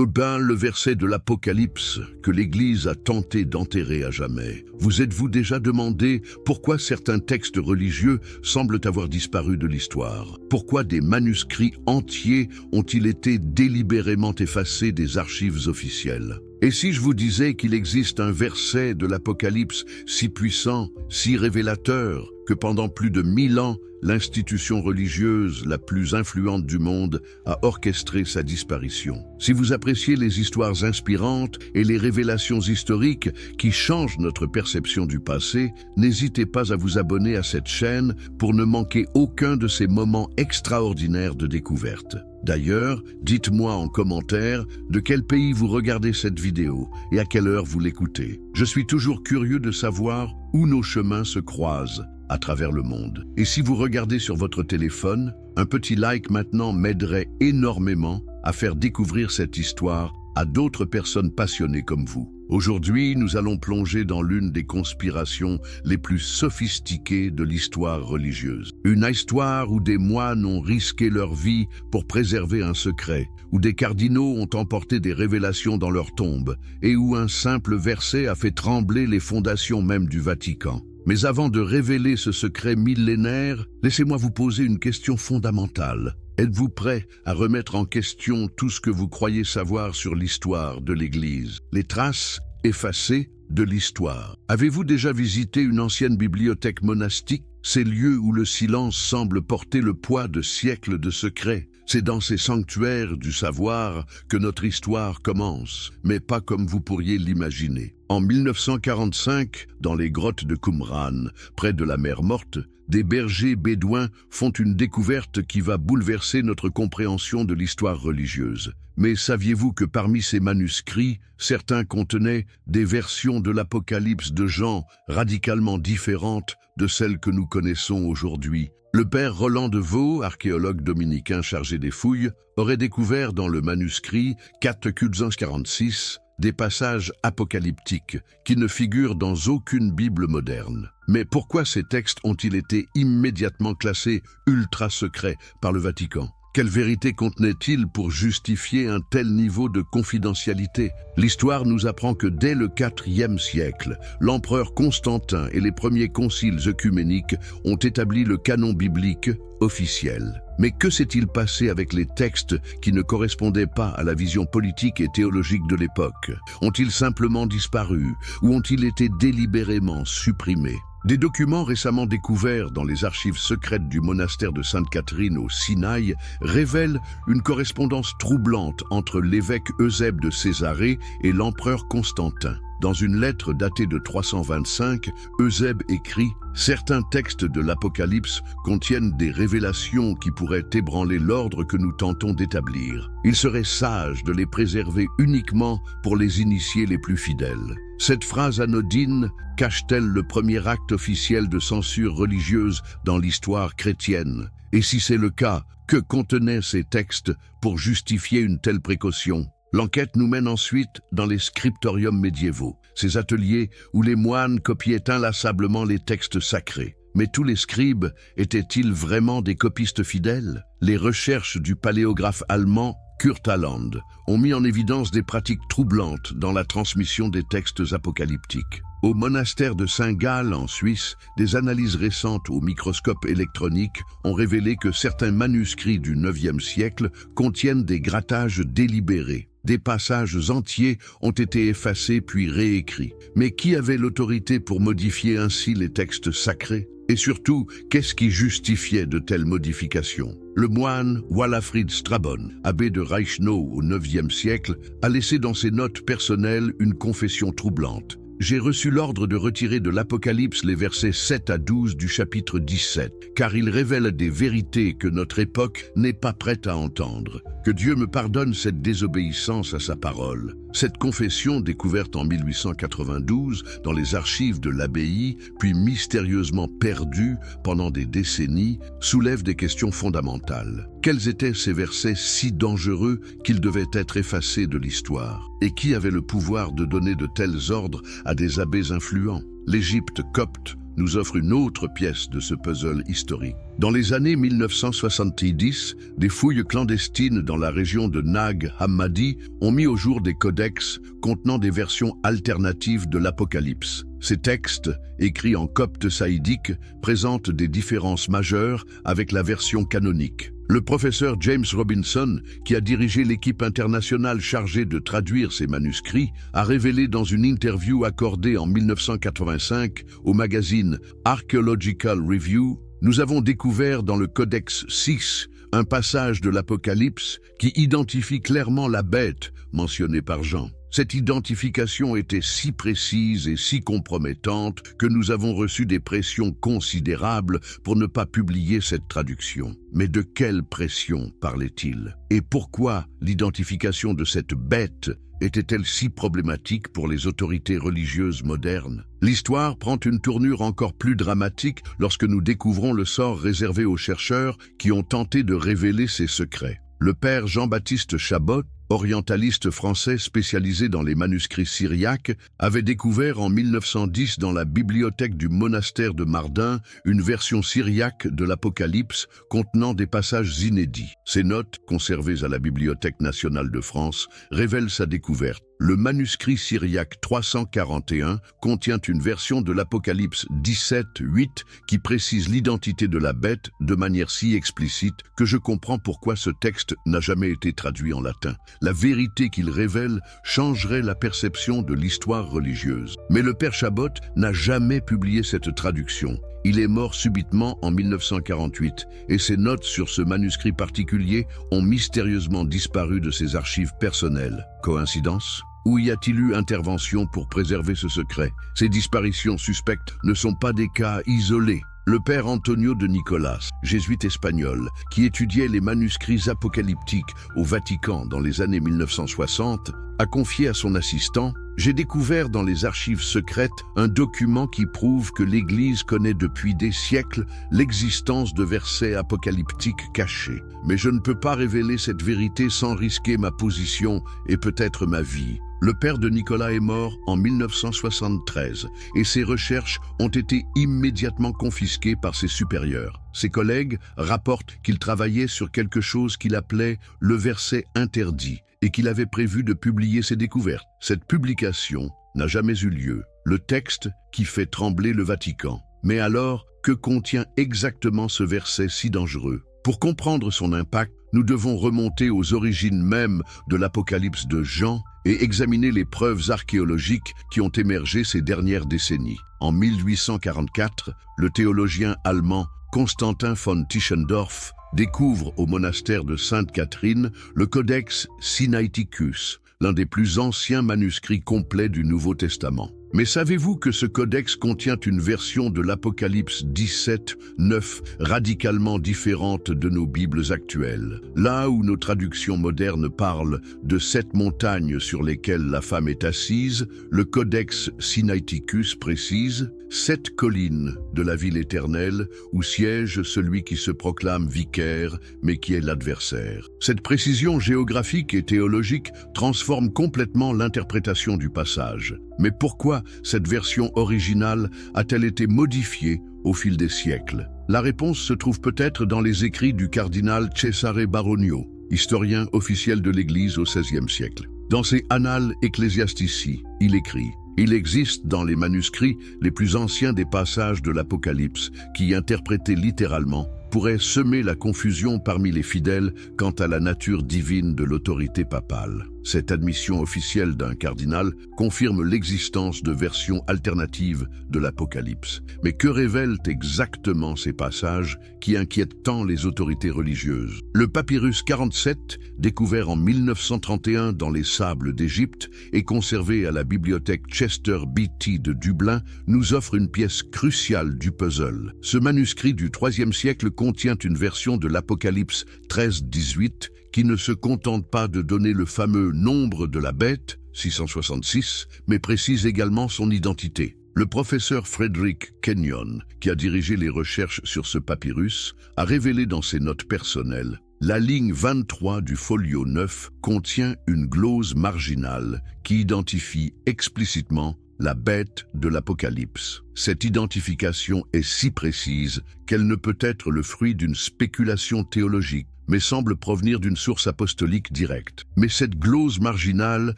Le verset de l'Apocalypse que l'Église a tenté d'enterrer à jamais. Vous êtes-vous déjà demandé pourquoi certains textes religieux semblent avoir disparu de l'histoire? Pourquoi des manuscrits entiers ont-ils été délibérément effacés des archives officielles? Et si je vous disais qu'il existe un verset de l'Apocalypse si puissant, si révélateur, que pendant plus de 1000 ans, l'institution religieuse la plus influente du monde a orchestré sa disparition? Si vous appréciez les histoires inspirantes et les révélations historiques qui changent notre perception du passé, n'hésitez pas à vous abonner à cette chaîne pour ne manquer aucun de ces moments extraordinaires de découverte. D'ailleurs, dites-moi en commentaire de quel pays vous regardez cette vidéo et à quelle heure vous l'écoutez. Je suis toujours curieux de savoir où nos chemins se croisent à travers le monde. Et si vous regardez sur votre téléphone, un petit like maintenant m'aiderait énormément à faire découvrir cette histoire à d'autres personnes passionnées comme vous. Aujourd'hui, nous allons plonger dans l'une des conspirations les plus sophistiquées de l'histoire religieuse. Une histoire où des moines ont risqué leur vie pour préserver un secret, où des cardinaux ont emporté des révélations dans leur tombe, et où un simple verset a fait trembler les fondations même du Vatican. Mais avant de révéler ce secret millénaire, laissez-moi vous poser une question fondamentale. Êtes-vous prêt à remettre en question tout ce que vous croyez savoir sur l'histoire de l'Église? Les traces effacées de l'histoire. Avez-vous déjà visité une ancienne bibliothèque monastique? Ces lieux où le silence semble porter le poids de siècles de secrets. C'est dans ces sanctuaires du savoir que notre histoire commence, mais pas comme vous pourriez l'imaginer. En 1945, dans les grottes de Qumran, près de la mer Morte, des bergers bédouins font une découverte qui va bouleverser notre compréhension de l'histoire religieuse. Mais saviez-vous que parmi ces manuscrits, certains contenaient des versions de l'Apocalypse de Jean radicalement différentes de celles que nous connaissons aujourd'hui? Le père Roland de Vaux, archéologue dominicain chargé des fouilles, aurait découvert dans le manuscrit 446 des passages apocalyptiques qui ne figurent dans aucune Bible moderne. Mais pourquoi ces textes ont-ils été immédiatement classés ultra secrets par le Vatican? Quelle vérité contenait-il pour justifier un tel niveau de confidentialité? L'histoire nous apprend que dès le IVe siècle, l'empereur Constantin et les premiers conciles œcuméniques ont établi le canon biblique officiel. Mais que s'est-il passé avec les textes qui ne correspondaient pas à la vision politique et théologique de l'époque? Ont-ils simplement disparu ou ont-ils été délibérément supprimés? Des documents récemment découverts dans les archives secrètes du monastère de Sainte-Catherine au Sinaï révèlent une correspondance troublante entre l'évêque Eusèbe de Césarée et l'empereur Constantin. Dans une lettre datée de 325, Eusèbe écrit « Certains textes de l'Apocalypse contiennent des révélations qui pourraient ébranler l'ordre que nous tentons d'établir. Il serait sage de les préserver uniquement pour les initiés les plus fidèles. » Cette phrase anodine cache-t-elle le premier acte officiel de censure religieuse dans l'histoire chrétienne? Et si c'est le cas, que contenaient ces textes pour justifier une telle précaution? L'enquête nous mène ensuite dans les scriptoriums médiévaux, ces ateliers où les moines copiaient inlassablement les textes sacrés. Mais tous les scribes étaient-ils vraiment des copistes fidèles? Les recherches du paléographe allemand Kurt Aland ont mis en évidence des pratiques troublantes dans la transmission des textes apocalyptiques. Au monastère de Saint-Gall, en Suisse, des analyses récentes au microscope électronique ont révélé que certains manuscrits du IXe siècle contiennent des grattages délibérés. Des passages entiers ont été effacés puis réécrits. Mais qui avait l'autorité pour modifier ainsi les textes sacrés? Et surtout, qu'est-ce qui justifiait de telles modifications? Le moine Walafrid Strabon, abbé de Reichenau au IXe siècle, a laissé dans ses notes personnelles une confession troublante. J'ai reçu l'ordre de retirer de l'Apocalypse les versets 7 à 12 du chapitre 17, car ils révèlent des vérités que notre époque n'est pas prête à entendre. Que Dieu me pardonne cette désobéissance à sa parole. Cette confession, découverte en 1892 dans les archives de l'abbaye, puis mystérieusement perdue pendant des décennies, soulève des questions fondamentales. Quels étaient ces versets si dangereux qu'ils devaient être effacés de l'histoire? Et qui avait le pouvoir de donner de tels ordres à des abbés influents? L'Égypte copte nous offre une autre pièce de ce puzzle historique. Dans les années 1970, des fouilles clandestines dans la région de Nag Hammadi ont mis au jour des codex contenant des versions alternatives de l'Apocalypse. Ces textes, écrits en copte saïdique, présentent des différences majeures avec la version canonique. Le professeur James Robinson, qui a dirigé l'équipe internationale chargée de traduire ces manuscrits, a révélé dans une interview accordée en 1985 au magazine Archaeological Review: « Nous avons découvert dans le Codex 6 un passage de l'Apocalypse qui identifie clairement la bête mentionnée par Jean. Cette identification était si précise et si compromettante que nous avons reçu des pressions considérables pour ne pas publier cette traduction. Mais de quelle pression parlait-il? Et pourquoi l'identification de cette bête était-elle si problématique pour les autorités religieuses modernes? L'histoire prend une tournure encore plus dramatique lorsque nous découvrons le sort réservé aux chercheurs qui ont tenté de révéler ces secrets. Le père Jean-Baptiste Chabot, orientaliste français spécialisé dans les manuscrits syriaques, avait découvert en 1910 dans la bibliothèque du monastère de Mardin une version syriaque de l'Apocalypse contenant des passages inédits. Ces notes, conservées à la Bibliothèque nationale de France, révèlent sa découverte. Le manuscrit syriaque 341 contient une version de l'Apocalypse 17:8 qui précise l'identité de la bête de manière si explicite que je comprends pourquoi ce texte n'a jamais été traduit en latin. La vérité qu'il révèle changerait la perception de l'histoire religieuse. Mais le père Chabot n'a jamais publié cette traduction. Il est mort subitement en 1948 et ses notes sur ce manuscrit particulier ont mystérieusement disparu de ses archives personnelles. Coïncidence ? Ou y a-t-il eu intervention pour préserver ce secret? Ces disparitions suspectes ne sont pas des cas isolés. Le père Antonio de Nicolas, jésuite espagnol, qui étudiait les manuscrits apocalyptiques au Vatican dans les années 1960, a confié à son assistant: « J'ai découvert dans les archives secrètes un document qui prouve que l'Église connaît depuis des siècles l'existence de versets apocalyptiques cachés. Mais je ne peux pas révéler cette vérité sans risquer ma position et peut-être ma vie. » Le père de Nicolas est mort en 1973 et ses recherches ont été immédiatement confisquées par ses supérieurs. Ses collègues rapportent qu'il travaillait sur quelque chose qu'il appelait le verset interdit et qu'il avait prévu de publier ses découvertes. Cette publication n'a jamais eu lieu. Le texte qui fait trembler le Vatican. Mais alors, que contient exactement ce verset si dangereux? Pour comprendre son impact, nous devons remonter aux origines mêmes de l'Apocalypse de Jean et examiner les preuves archéologiques qui ont émergé ces dernières décennies. En 1844, le théologien allemand Constantin von Tischendorf découvre au monastère de Sainte-Catherine le Codex Sinaiticus, l'un des plus anciens manuscrits complets du Nouveau Testament. Mais savez-vous que ce codex contient une version de l'Apocalypse 17:9 radicalement différente de nos Bibles actuelles? Là où nos traductions modernes parlent de 7 montagnes sur lesquelles la femme est assise, le Codex Sinaiticus précise 7 collines de la ville éternelle où siège celui qui se proclame vicaire mais qui est l'adversaire. Cette précision géographique et théologique transforme complètement l'interprétation du passage. Mais pourquoi cette version originale a-t-elle été modifiée au fil des siècles? La réponse se trouve peut-être dans les écrits du cardinal Cesare Baronio, historien officiel de l'Église au XVIe siècle. Dans ses Annales Ecclesiastici, il écrit: « Il existe dans les manuscrits les plus anciens des passages de l'Apocalypse qui, interprétés littéralement, pourraient semer la confusion parmi les fidèles quant à la nature divine de l'autorité papale. » Cette admission officielle d'un cardinal confirme l'existence de versions alternatives de l'Apocalypse. Mais que révèlent exactement ces passages qui inquiètent tant les autorités religieuses? Le papyrus 47, découvert en 1931 dans les sables d'Égypte et conservé à la bibliothèque Chester Beatty de Dublin, nous offre une pièce cruciale du puzzle. Ce manuscrit du IIIe siècle contient une version de l'Apocalypse 13:18 qui ne se contente pas de donner le fameux nombre de la bête, 666, mais précise également son identité. Le professeur Frederick Kenyon, qui a dirigé les recherches sur ce papyrus, a révélé dans ses notes personnelles: la ligne 23 du folio 9 contient une glose marginale qui identifie explicitement la bête de l'Apocalypse. Cette identification est si précise qu'elle ne peut être le fruit d'une spéculation théologique, mais semble provenir d'une source apostolique directe. Mais cette glose marginale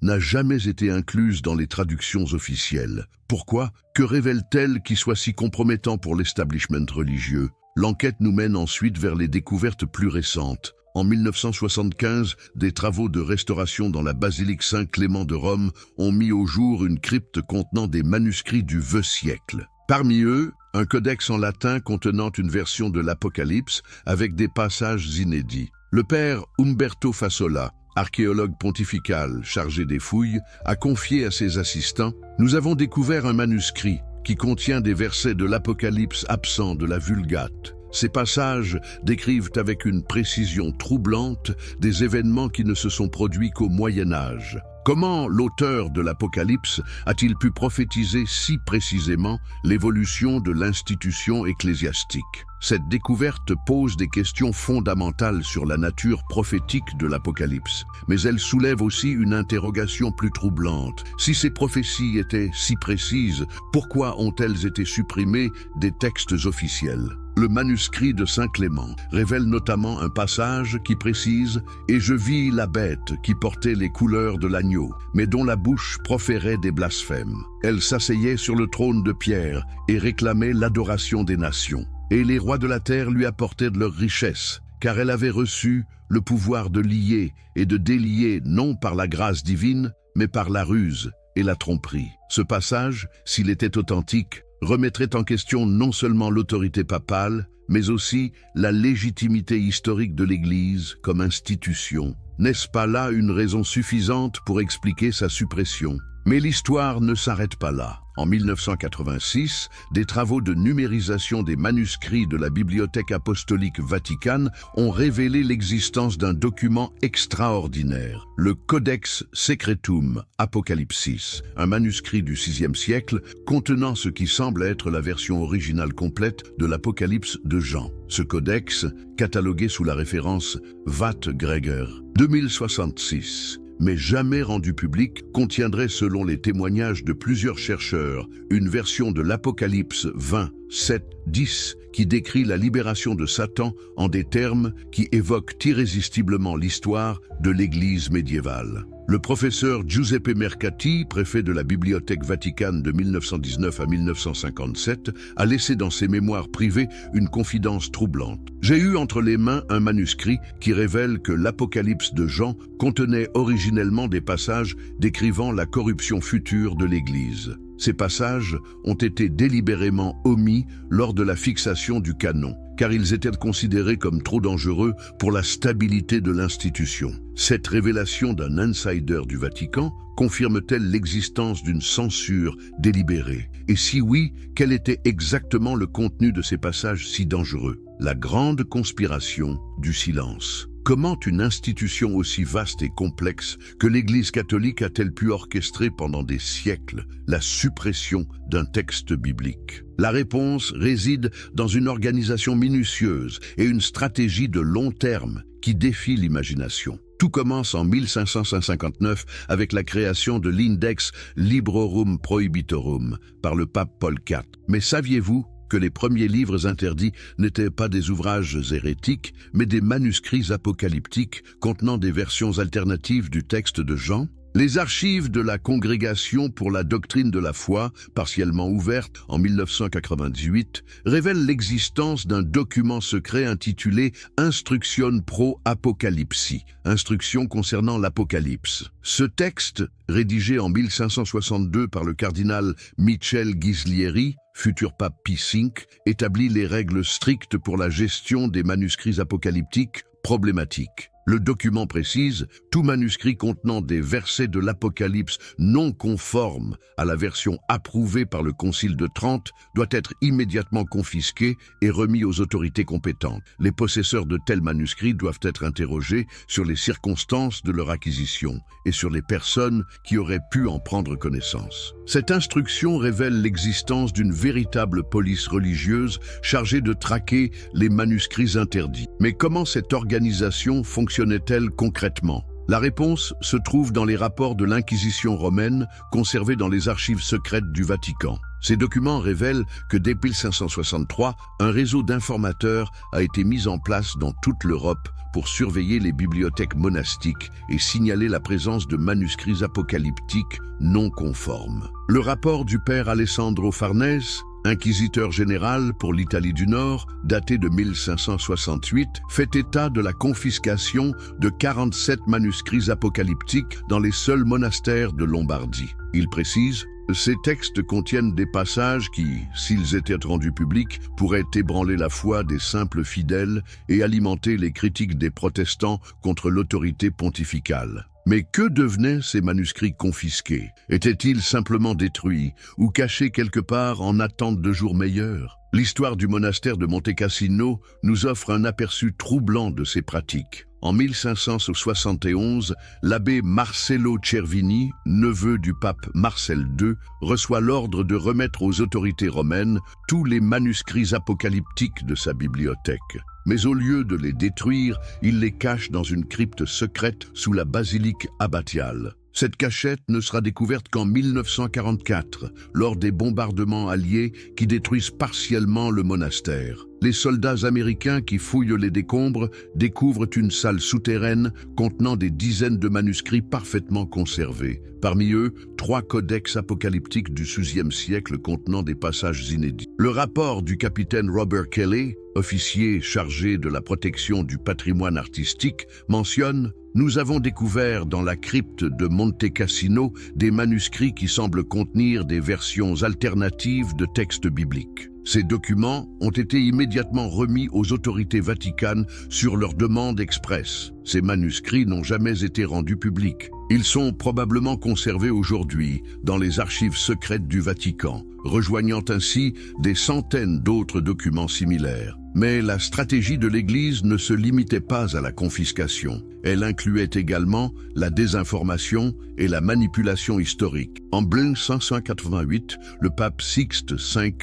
n'a jamais été incluse dans les traductions officielles. Pourquoi? Que révèle-t-elle qui soit si compromettant pour l'establishment religieux? L'enquête nous mène ensuite vers les découvertes plus récentes. En 1975, des travaux de restauration dans la basilique Saint-Clément de Rome ont mis au jour une crypte contenant des manuscrits du VIe siècle. Parmi eux, un codex en latin contenant une version de l'Apocalypse avec des passages inédits. Le père Umberto Fassola, archéologue pontifical chargé des fouilles, a confié à ses assistants « Nous avons découvert un manuscrit qui contient des versets de l'Apocalypse absents de la Vulgate. Ces passages décrivent avec une précision troublante des événements qui ne se sont produits qu'au Moyen Âge. Comment l'auteur de l'Apocalypse a-t-il pu prophétiser si précisément l'évolution de l'institution ecclésiastique? Cette découverte pose des questions fondamentales sur la nature prophétique de l'Apocalypse, mais elle soulève aussi une interrogation plus troublante. Si ces prophéties étaient si précises, pourquoi ont-elles été supprimées des textes officiels? Le manuscrit de Saint Clément révèle notamment un passage qui précise « Et je vis la bête qui portait les couleurs de l'agneau, mais dont la bouche proférait des blasphèmes. Elle s'asseyait sur le trône de pierre et réclamait l'adoration des nations. Et les rois de la terre lui apportaient de leurs richesses, car elle avait reçu le pouvoir de lier et de délier non par la grâce divine, mais par la ruse et la tromperie. » Ce passage, s'il était authentique, remettrait en question non seulement l'autorité papale, mais aussi la légitimité historique de l'Église comme institution. N'est-ce pas là une raison suffisante pour expliquer sa suppression? Mais l'histoire ne s'arrête pas là. En 1986, des travaux de numérisation des manuscrits de la Bibliothèque apostolique Vaticane ont révélé l'existence d'un document extraordinaire, le Codex Secretum Apocalypsis, un manuscrit du VIe siècle contenant ce qui semble être la version originale complète de l'Apocalypse de Jean. Ce codex, catalogué sous la référence Watt-Gregor 2066, mais jamais rendu public, contiendrait selon les témoignages de plusieurs chercheurs une version de l'Apocalypse 20, 7, 10 qui décrit la libération de Satan en des termes qui évoquent irrésistiblement l'histoire de l'Église médiévale. Le professeur Giuseppe Mercati, préfet de la Bibliothèque Vaticane de 1919 à 1957, a laissé dans ses mémoires privées une confidence troublante. J'ai eu entre les mains un manuscrit qui révèle que l'Apocalypse de Jean contenait originellement des passages décrivant la corruption future de l'Église. Ces passages ont été délibérément omis lors de la fixation du canon, car ils étaient considérés comme trop dangereux pour la stabilité de l'institution. Cette révélation d'un insider du Vatican confirme-t-elle l'existence d'une censure délibérée? Et si oui, quel était exactement le contenu de ces passages si dangereux? La grande conspiration du silence. Comment une institution aussi vaste et complexe que l'Église catholique a-t-elle pu orchestrer pendant des siècles la suppression d'un texte biblique? La réponse réside dans une organisation minutieuse et une stratégie de long terme qui défie l'imagination. Tout commence en 1559 avec la création de l'Index Librorum Prohibitorum par le pape Paul IV. Mais saviez-vous que les premiers livres interdits n'étaient pas des ouvrages hérétiques, mais des manuscrits apocalyptiques contenant des versions alternatives du texte de Jean? Les archives de la Congrégation pour la doctrine de la foi, partiellement ouverte en 1998, révèlent l'existence d'un document secret intitulé Instruction pro Apocalypsi, instruction concernant l'Apocalypse. Ce texte, rédigé en 1562 par le cardinal Michel Ghislieri, futur pape Pie V, établit les règles strictes pour la gestion des manuscrits apocalyptiques problématiques. Le document précise « Tout manuscrit contenant des versets de l'Apocalypse non conformes à la version approuvée par le Concile de Trente doit être immédiatement confisqué et remis aux autorités compétentes. Les possesseurs de tels manuscrits doivent être interrogés sur les circonstances de leur acquisition et sur les personnes qui auraient pu en prendre connaissance. » Cette instruction révèle l'existence d'une véritable police religieuse chargée de traquer les manuscrits interdits. Mais comment cette organisation fonctionnait-elle concrètement? La réponse se trouve dans les rapports de l'Inquisition romaine conservés dans les archives secrètes du Vatican. Ces documents révèlent que dès 1563, un réseau d'informateurs a été mis en place dans toute l'Europe pour surveiller les bibliothèques monastiques et signaler la présence de manuscrits apocalyptiques non conformes. Le rapport du père Alessandro Farnese, inquisiteur général pour l'Italie du Nord, daté de 1568, fait état de la confiscation de 47 manuscrits apocalyptiques dans les seuls monastères de Lombardie. Il précise: ces textes contiennent des passages qui, s'ils étaient rendus publics, pourraient ébranler la foi des simples fidèles et alimenter les critiques des protestants contre l'autorité pontificale. Mais que devenaient ces manuscrits confisqués? Étaient-ils simplement détruits ou cachés quelque part en attente de jours meilleurs? L'histoire du monastère de Monte Cassino nous offre un aperçu troublant de ces pratiques. En 1571, l'abbé Marcello Cervini, neveu du pape Marcel II, reçoit l'ordre de remettre aux autorités romaines tous les manuscrits apocalyptiques de sa bibliothèque. Mais au lieu de les détruire, il les cache dans une crypte secrète sous la basilique abbatiale. Cette cachette ne sera découverte qu'en 1944, lors des bombardements alliés qui détruisent partiellement le monastère. Les soldats américains qui fouillent les décombres découvrent une salle souterraine contenant des dizaines de manuscrits parfaitement conservés. Parmi eux, 3 codex apocalyptiques du XVIe siècle contenant des passages inédits. Le rapport du capitaine Robert Kelly, officier chargé de la protection du patrimoine artistique, mentionne: nous avons découvert dans la crypte de Monte Cassino des manuscrits qui semblent contenir des versions alternatives de textes bibliques. Ces documents ont été immédiatement remis aux autorités vaticanes sur leur demande expresse. Ces manuscrits n'ont jamais été rendus publics. Ils sont probablement conservés aujourd'hui dans les archives secrètes du Vatican, rejoignant ainsi des centaines d'autres documents similaires. Mais la stratégie de l'Église ne se limitait pas à la confiscation. Elle incluait également la désinformation et la manipulation historique. En 1588, le pape Sixte V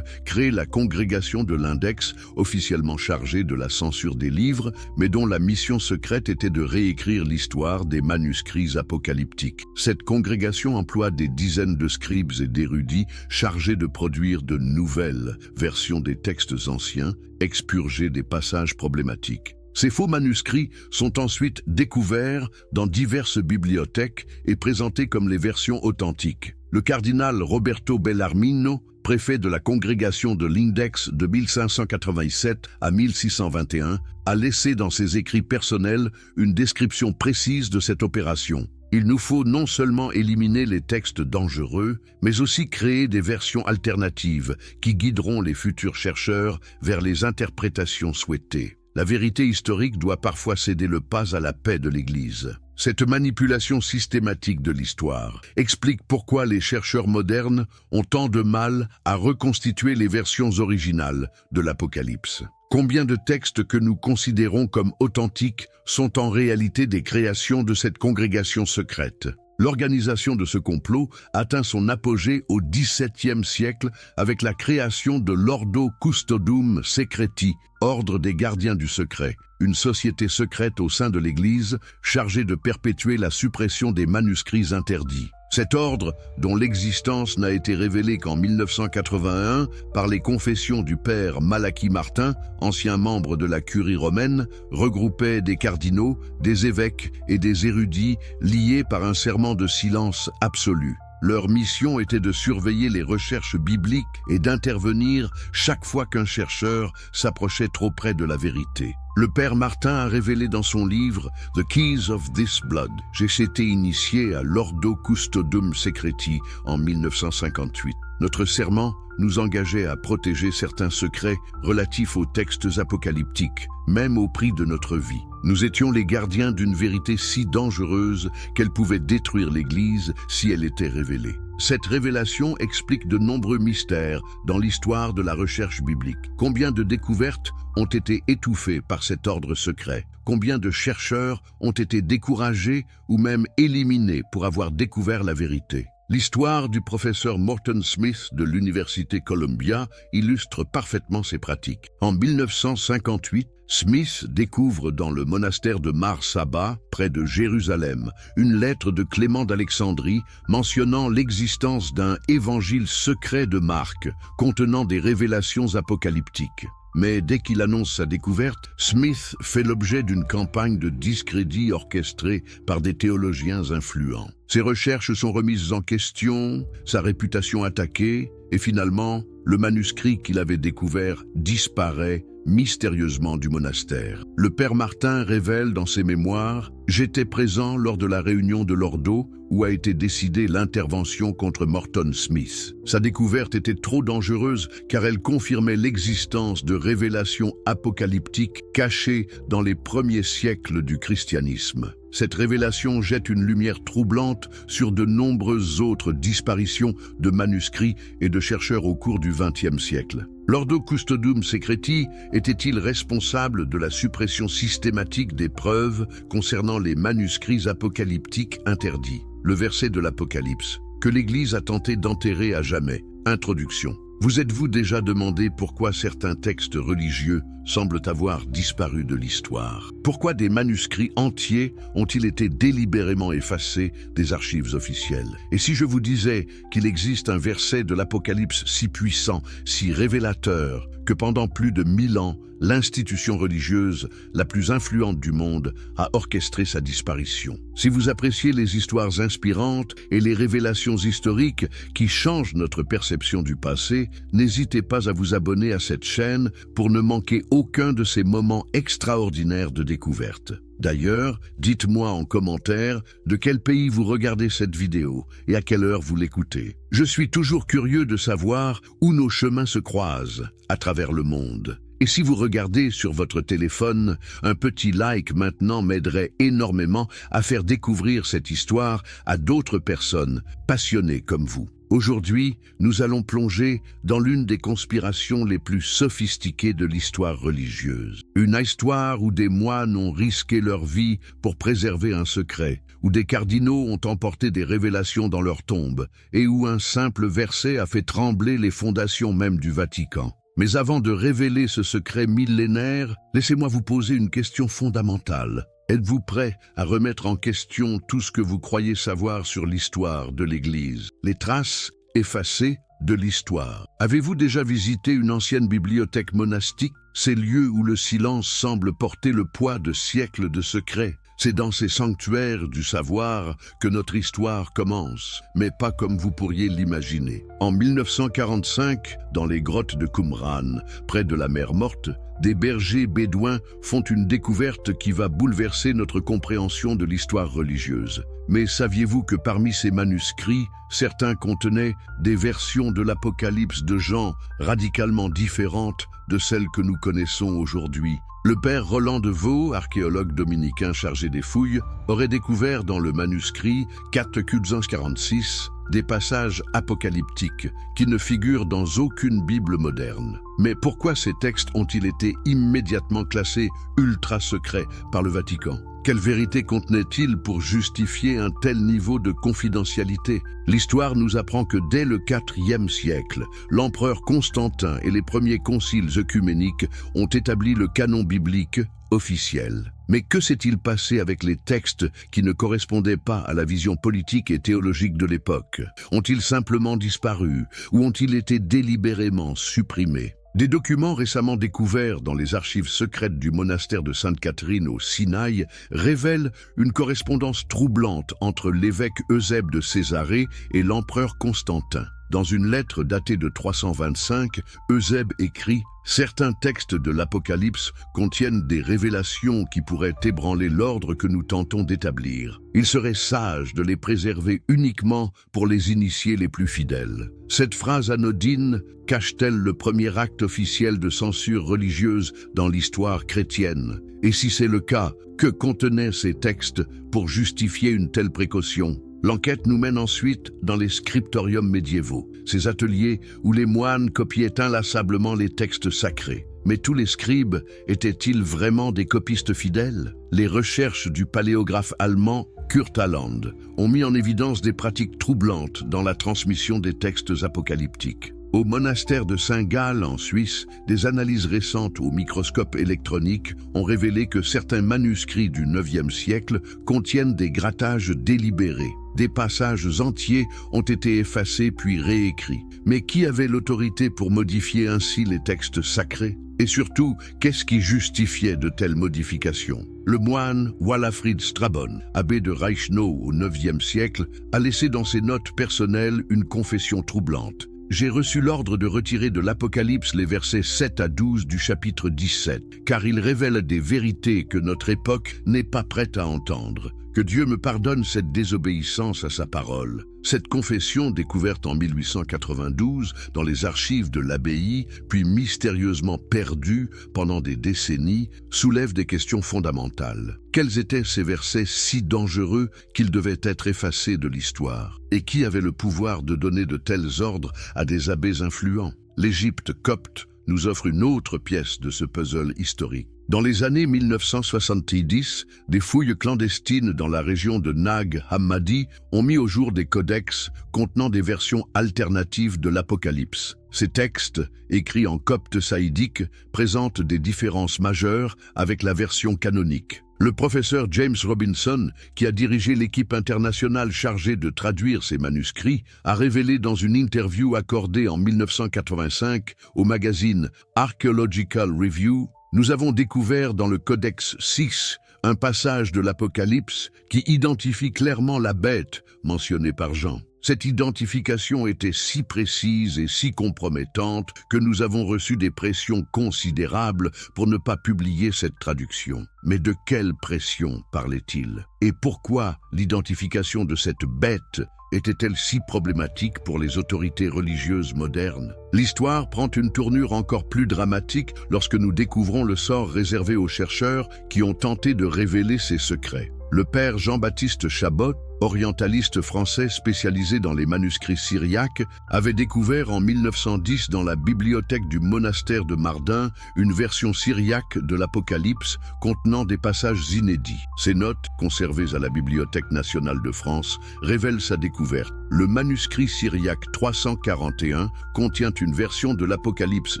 crée la congrégation de l'Index, officiellement chargée de la censure des livres, mais dont la mission secrète était de réécrire l'histoire des manuscrits apocalyptiques. Cette congrégation emploie des dizaines de scribes et d'érudits chargés de produire de nouvelles versions des textes anciens, expurgés des passages problématiques. Ces faux manuscrits sont ensuite découverts dans diverses bibliothèques et présentés comme les versions authentiques. Le cardinal Roberto Bellarmino, préfet de la congrégation de l'Index de 1587 à 1621, a laissé dans ses écrits personnels une description précise de cette opération. Il nous faut non seulement éliminer les textes dangereux, mais aussi créer des versions alternatives qui guideront les futurs chercheurs vers les interprétations souhaitées. La vérité historique doit parfois céder le pas à la paix de l'Église. Cette manipulation systématique de l'histoire explique pourquoi les chercheurs modernes ont tant de mal à reconstituer les versions originales de l'Apocalypse. Combien de textes que nous considérons comme authentiques sont en réalité des créations de cette congrégation secrète? L'organisation de ce complot atteint son apogée au XVIIe siècle avec la création de l'Ordo Custodum Secreti, ordre des gardiens du secret, une société secrète au sein de l'Église chargée de perpétuer la suppression des manuscrits interdits. Cet ordre, dont l'existence n'a été révélée qu'en 1981 par les confessions du père Malachi Martin, ancien membre de la curie romaine, regroupait des cardinaux, des évêques et des érudits liés par un serment de silence absolu. Leur mission était de surveiller les recherches bibliques et d'intervenir chaque fois qu'un chercheur s'approchait trop près de la vérité. Le père Martin a révélé dans son livre « The Keys of This Blood ». J'ai été initié à l'Ordo Custodum Secreti en 1958. Notre serment nous engageait à protéger certains secrets relatifs aux textes apocalyptiques, même au prix de notre vie. Nous étions les gardiens d'une vérité si dangereuse qu'elle pouvait détruire l'Église si elle était révélée. Cette révélation explique de nombreux mystères dans l'histoire de la recherche biblique. Combien de découvertes ont été étouffées par cet ordre secret? Combien de chercheurs ont été découragés ou même éliminés pour avoir découvert la vérité? L'histoire du professeur Morton Smith de l'Université Columbia illustre parfaitement ces pratiques. En 1958, Smith découvre dans le monastère de Mar Saba, près de Jérusalem, une lettre de Clément d'Alexandrie mentionnant l'existence d'un évangile secret de Marc, contenant des révélations apocalyptiques. Mais dès qu'il annonce sa découverte, Smith fait l'objet d'une campagne de discrédit orchestrée par des théologiens influents. Ses recherches sont remises en question, sa réputation attaquée, et finalement, le manuscrit qu'il avait découvert disparaît mystérieusement du monastère. Le père Martin révèle dans ses mémoires « J'étais présent lors de la réunion de l'Ordo où a été décidée l'intervention contre Morton Smith. Sa découverte était trop dangereuse car elle confirmait l'existence de révélations apocalyptiques cachées dans les premiers siècles du christianisme. Cette révélation jette une lumière troublante sur de nombreuses autres disparitions de manuscrits et de chercheurs au cours du XXe siècle. L'Ordo Custodum Secreti était-il responsable de la suppression systématique des preuves concernant les manuscrits apocalyptiques interdits? Le verset de l'Apocalypse, que l'Église a tenté d'enterrer à jamais. Introduction. Vous êtes-vous déjà demandé pourquoi certains textes religieux semblent avoir disparu de l'histoire? Pourquoi des manuscrits entiers ont-ils été délibérément effacés des archives officielles? Et si je vous disais qu'il existe un verset de l'Apocalypse si puissant, si révélateur, que pendant plus de 1000 ans, l'institution religieuse la plus influente du monde a orchestré sa disparition? Si vous appréciez les histoires inspirantes et les révélations historiques qui changent notre perception du passé, n'hésitez pas à vous abonner à cette chaîne pour ne manquer aucun de ces moments extraordinaires de découverte. D'ailleurs, dites-moi en commentaire de quel pays vous regardez cette vidéo et à quelle heure vous l'écoutez. Je suis toujours curieux de savoir où nos chemins se croisent à travers le monde. Et si vous regardez sur votre téléphone, un petit like maintenant m'aiderait énormément à faire découvrir cette histoire à d'autres personnes passionnées comme vous. Aujourd'hui, nous allons plonger dans l'une des conspirations les plus sophistiquées de l'histoire religieuse. Une histoire où des moines ont risqué leur vie pour préserver un secret, où des cardinaux ont emporté des révélations dans leur tombe, et où un simple verset a fait trembler les fondations même du Vatican. Mais avant de révéler ce secret millénaire, laissez-moi vous poser une question fondamentale. Êtes-vous prêt à remettre en question tout ce que vous croyez savoir sur l'histoire de l'Église? Les traces effacées de l'histoire. Avez-vous déjà visité une ancienne bibliothèque monastique? Ces lieux où le silence semble porter le poids de siècles de secrets. C'est dans ces sanctuaires du savoir que notre histoire commence, mais pas comme vous pourriez l'imaginer. En 1945, dans les grottes de Qumran, près de la mer Morte, des bergers bédouins font une découverte qui va bouleverser notre compréhension de l'histoire religieuse. Mais saviez-vous que parmi ces manuscrits, certains contenaient des versions de l'Apocalypse de Jean radicalement différentes de celles que nous connaissons aujourd'hui? Le père Roland de Vaux, archéologue dominicain chargé des fouilles, aurait découvert dans le manuscrit 446 des passages apocalyptiques qui ne figurent dans aucune Bible moderne. Mais pourquoi ces textes ont-ils été immédiatement classés ultra secrets par le Vatican? Quelle vérité contenait-il pour justifier un tel niveau de confidentialité? L'histoire nous apprend que dès le IVe siècle, l'empereur Constantin et les premiers conciles œcuméniques ont établi le canon biblique officiel. Mais que s'est-il passé avec les textes qui ne correspondaient pas à la vision politique et théologique de l'époque? Ont-ils simplement disparu ou ont-ils été délibérément supprimés? Des documents récemment découverts dans les archives secrètes du monastère de Sainte-Catherine au Sinaï révèlent une correspondance troublante entre l'évêque Eusèbe de Césarée et l'empereur Constantin. Dans une lettre datée de 325, Eusèbe écrit « Certains textes de l'Apocalypse contiennent des révélations qui pourraient ébranler l'ordre que nous tentons d'établir. Il serait sage de les préserver uniquement pour les initiés les plus fidèles. » Cette phrase anodine cache-t-elle le premier acte officiel de censure religieuse dans l'histoire chrétienne? Et si c'est le cas, que contenaient ces textes pour justifier une telle précaution? L'enquête nous mène ensuite dans les scriptoriums médiévaux, ces ateliers où les moines copiaient inlassablement les textes sacrés. Mais tous les scribes étaient-ils vraiment des copistes fidèles? Les recherches du paléographe allemand Kurt Aland ont mis en évidence des pratiques troublantes dans la transmission des textes apocalyptiques. Au monastère de Saint-Gall, en Suisse, des analyses récentes au microscope électronique ont révélé que certains manuscrits du IXe siècle contiennent des grattages délibérés. Des passages entiers ont été effacés puis réécrits. Mais qui avait l'autorité pour modifier ainsi les textes sacrés? Et surtout, qu'est-ce qui justifiait de telles modifications? Le moine Walafrid Strabon, abbé de Reichenau au IXe siècle, a laissé dans ses notes personnelles une confession troublante. J'ai reçu l'ordre de retirer de l'Apocalypse les versets 7 à 12 du chapitre 17, car ils révèlent des vérités que notre époque n'est pas prête à entendre. Que Dieu me pardonne cette désobéissance à sa parole. Cette confession, découverte en 1892 dans les archives de l'abbaye, puis mystérieusement perdue pendant des décennies, soulève des questions fondamentales. Quels étaient ces versets si dangereux qu'ils devaient être effacés de l'histoire? Et qui avait le pouvoir de donner de tels ordres à des abbés influents? L'Égypte copte nous offre une autre pièce de ce puzzle historique. Dans les années 1970, des fouilles clandestines dans la région de Nag Hammadi ont mis au jour des codex contenant des versions alternatives de l'Apocalypse. Ces textes, écrits en copte saïdique, présentent des différences majeures avec la version canonique. Le professeur James Robinson, qui a dirigé l'équipe internationale chargée de traduire ces manuscrits, a révélé dans une interview accordée en 1985 au magazine Archaeological Review: nous avons découvert dans le Codex 6 un passage de l'Apocalypse qui identifie clairement la bête mentionnée par Jean. Cette identification était si précise et si compromettante que nous avons reçu des pressions considérables pour ne pas publier cette traduction. Mais de quelle pression parlait-il? Et pourquoi l'identification de cette bête était-elle si problématique pour les autorités religieuses modernes? L'histoire prend une tournure encore plus dramatique lorsque nous découvrons le sort réservé aux chercheurs qui ont tenté de révéler ces secrets. Le père Jean-Baptiste Chabot, orientaliste français spécialisé dans les manuscrits syriaques, avait découvert en 1910 dans la bibliothèque du monastère de Mardin une version syriaque de l'Apocalypse contenant des passages inédits. Ces notes, conservées à la Bibliothèque nationale de France, révèlent sa découverte. Le manuscrit syriaque 341 contient une version de l'Apocalypse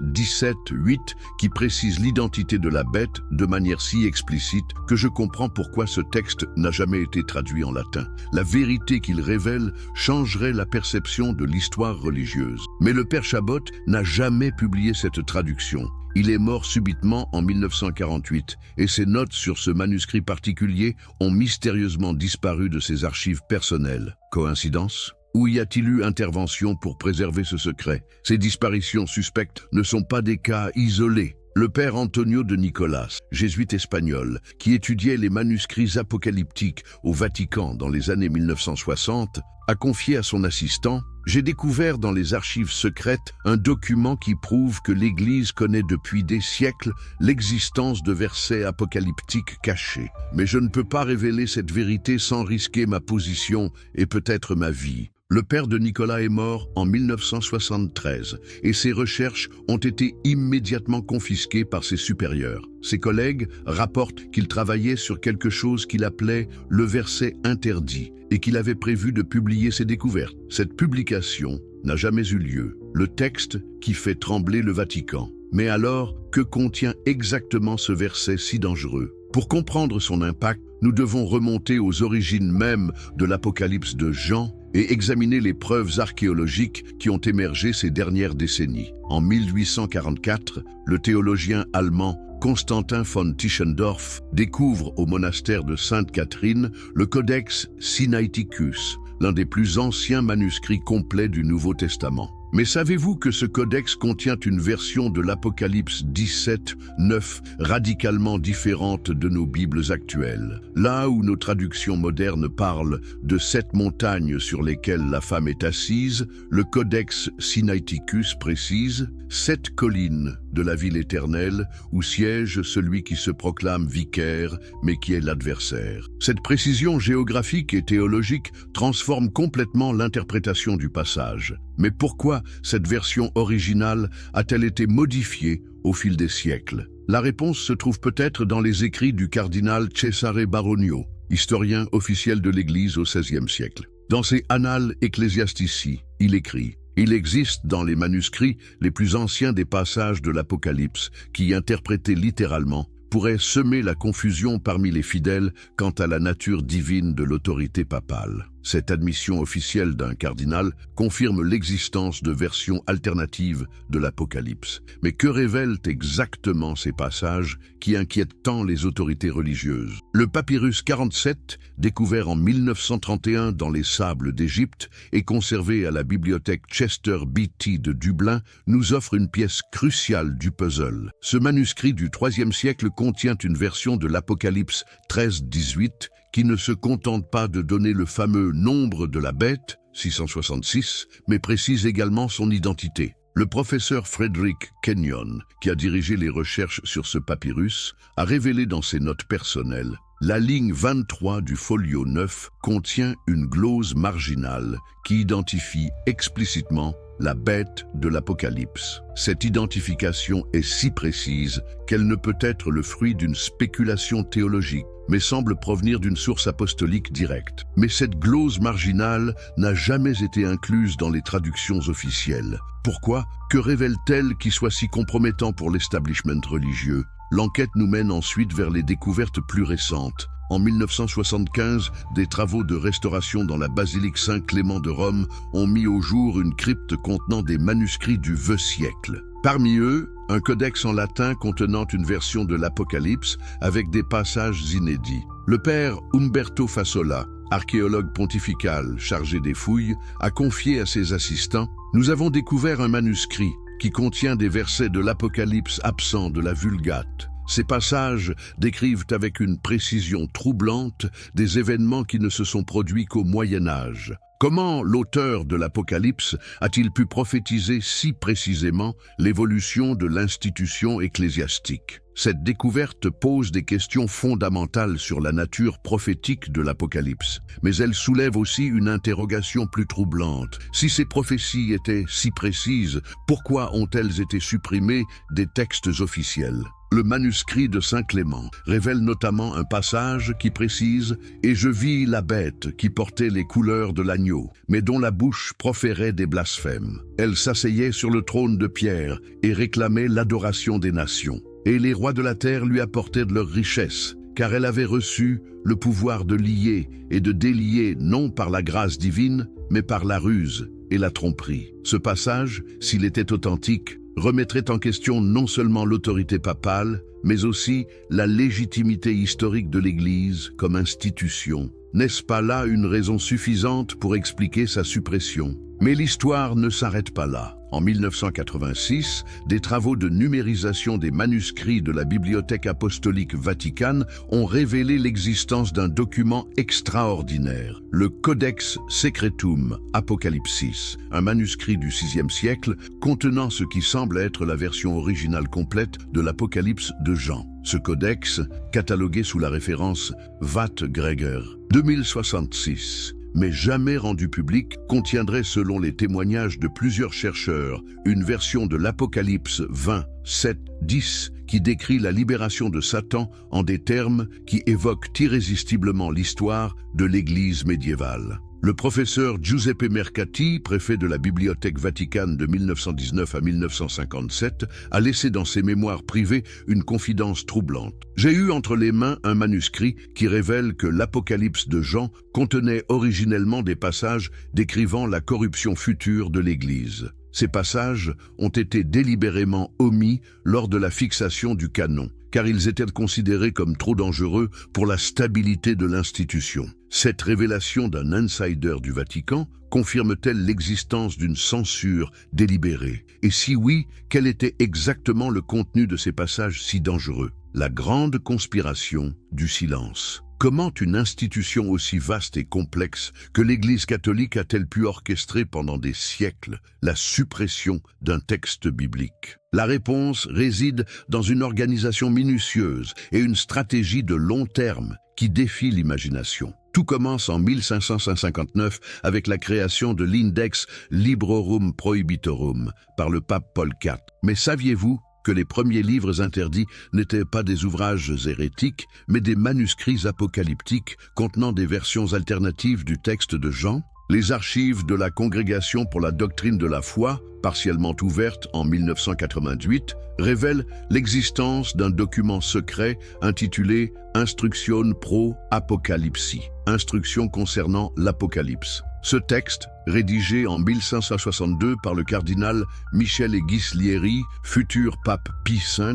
17:8 qui précise l'identité de la bête de manière si explicite que je comprends pourquoi ce texte n'a jamais été traduit en latin. La vérité qu'il révèle changerait la perception de l'histoire religieuse. Mais le père Chabot n'a jamais publié cette traduction. Il est mort subitement en 1948 et ses notes sur ce manuscrit particulier ont mystérieusement disparu de ses archives personnelles. Coïncidence ? Ou y a-t-il eu intervention pour préserver ce secret? Ces disparitions suspectes ne sont pas des cas isolés. Le père Antonio de Nicolas, jésuite espagnol, qui étudiait les manuscrits apocalyptiques au Vatican dans les années 1960, a confié à son assistant: « J'ai découvert dans les archives secrètes un document qui prouve que l'Église connaît depuis des siècles l'existence de versets apocalyptiques cachés. Mais je ne peux pas révéler cette vérité sans risquer ma position et peut-être ma vie. » Le père de Nicolas est mort en 1973 et ses recherches ont été immédiatement confisquées par ses supérieurs. Ses collègues rapportent qu'il travaillait sur quelque chose qu'il appelait le verset interdit et qu'il avait prévu de publier ses découvertes. Cette publication n'a jamais eu lieu. Le texte qui fait trembler le Vatican. Mais alors, que contient exactement ce verset si dangereux? Pour comprendre son impact, nous devons remonter aux origines mêmes de l'Apocalypse de Jean et examiner les preuves archéologiques qui ont émergé ces dernières décennies. En 1844, le théologien allemand Constantin von Tischendorf découvre au monastère de Sainte-Catherine le Codex Sinaiticus, l'un des plus anciens manuscrits complets du Nouveau Testament. Mais savez-vous que ce codex contient une version de l'Apocalypse 17:9 radicalement différente de nos Bibles actuelles? Là où nos traductions modernes parlent de 7 montagnes sur lesquelles la femme est assise, le Codex Sinaiticus précise 7 collines de la ville éternelle où siège celui qui se proclame vicaire mais qui est l'adversaire. Cette précision géographique et théologique transforme complètement l'interprétation du passage. Mais pourquoi cette version originale a-t-elle été modifiée au fil des siècles? La réponse se trouve peut-être dans les écrits du cardinal Cesare Baronio. historien officiel de l'Église au XVIe siècle. Dans ses Annales Ecclesiastici, il écrit « Il existe dans les manuscrits les plus anciens des passages de l'Apocalypse qui, interprétés littéralement, pourraient semer la confusion parmi les fidèles quant à la nature divine de l'autorité papale. » Cette admission officielle d'un cardinal confirme l'existence de versions alternatives de l'Apocalypse. Mais que révèlent exactement ces passages qui inquiètent tant les autorités religieuses? Le papyrus 47, découvert en 1931 dans les sables d'Égypte et conservé à la bibliothèque Chester Beatty de Dublin, nous offre une pièce cruciale du puzzle. Ce manuscrit du IIIe siècle contient une version de l'Apocalypse 13-18 qui ne se contente pas de donner le fameux nombre de la bête, 666, mais précise également son identité. Le professeur Frederick Kenyon, qui a dirigé les recherches sur ce papyrus, a révélé dans ses notes personnelles: la ligne 23 du folio 9 contient une glose marginale qui identifie explicitement la bête de l'Apocalypse. Cette identification est si précise qu'elle ne peut être le fruit d'une spéculation théologique, mais semble provenir d'une source apostolique directe. Mais cette glose marginale n'a jamais été incluse dans les traductions officielles. Pourquoi? Que révèle-t-elle qui soit si compromettant pour l'establishment religieux? L'enquête nous mène ensuite vers les découvertes plus récentes. En 1975, des travaux de restauration dans la basilique Saint-Clément de Rome ont mis au jour une crypte contenant des manuscrits du XIe siècle. Parmi eux, un codex en latin contenant une version de l'Apocalypse avec des passages inédits. Le père Umberto Fasola, archéologue pontifical chargé des fouilles, a confié à ses assistants: « Nous avons découvert un manuscrit qui contient des versets de l'Apocalypse absents de la Vulgate. Ces passages décrivent avec une précision troublante des événements qui ne se sont produits qu'au Moyen Âge. Comment l'auteur de l'Apocalypse a-t-il pu prophétiser si précisément l'évolution de l'institution ecclésiastique? Cette découverte pose des questions fondamentales sur la nature prophétique de l'Apocalypse, mais elle soulève aussi une interrogation plus troublante. Si ces prophéties étaient si précises, pourquoi ont-elles été supprimées des textes officiels? Le manuscrit de Saint Clément révèle notamment un passage qui précise « Et je vis la bête qui portait les couleurs de l'agneau, mais dont la bouche proférait des blasphèmes. Elle s'asseyait sur le trône de pierre et réclamait l'adoration des nations. Et les rois de la terre lui apportaient de leurs richesses, car elle avait reçu le pouvoir de lier et de délier non par la grâce divine, mais par la ruse et la tromperie. » Ce passage, s'il était authentique, remettrait en question non seulement l'autorité papale, mais aussi la légitimité historique de l'Église comme institution. N'est-ce pas là une raison suffisante pour expliquer sa suppression? Mais l'histoire ne s'arrête pas là. En 1986, des travaux de numérisation des manuscrits de la Bibliothèque apostolique Vaticane ont révélé l'existence d'un document extraordinaire, le Codex Secretum Apocalypsis, un manuscrit du VIe siècle contenant ce qui semble être la version originale complète de l'Apocalypse de Jean. Ce codex, catalogué sous la référence Watt-Gregger 2066, mais jamais rendu public, contiendrait, selon les témoignages de plusieurs chercheurs, une version de l'Apocalypse 20, 7, 10 qui décrit la libération de Satan en des termes qui évoquent irrésistiblement l'histoire de l'Église médiévale. Le professeur Giuseppe Mercati, préfet de la Bibliothèque Vaticane de 1919 à 1957, a laissé dans ses mémoires privées une confidence troublante. « J'ai eu entre les mains un manuscrit qui révèle que l'Apocalypse de Jean contenait originellement des passages décrivant la corruption future de l'Église. Ces passages ont été délibérément omis lors de la fixation du canon, car ils étaient considérés comme trop dangereux pour la stabilité de l'institution. Cette révélation d'un insider du Vatican confirme-t-elle l'existence d'une censure délibérée? Et si oui, quel était exactement le contenu de ces passages si dangereux? La grande conspiration du silence. Comment une institution aussi vaste et complexe que l'Église catholique a-t-elle pu orchestrer pendant des siècles la suppression d'un texte biblique? La réponse réside dans une organisation minutieuse et une stratégie de long terme qui défie l'imagination. Tout commence en 1559 avec la création de l'Index Librorum Prohibitorum par le pape Paul IV. Mais saviez-vous que les premiers livres interdits n'étaient pas des ouvrages hérétiques, mais des manuscrits apocalyptiques contenant des versions alternatives du texte de Jean. Les archives de la Congrégation pour la doctrine de la foi, partiellement ouvertes en 1988, révèlent l'existence d'un document secret intitulé « Instruction pro Apocalypsi », instruction concernant l'Apocalypse. Ce texte, rédigé en 1562 par le cardinal Michel et Ghislieri, futur pape Pie V,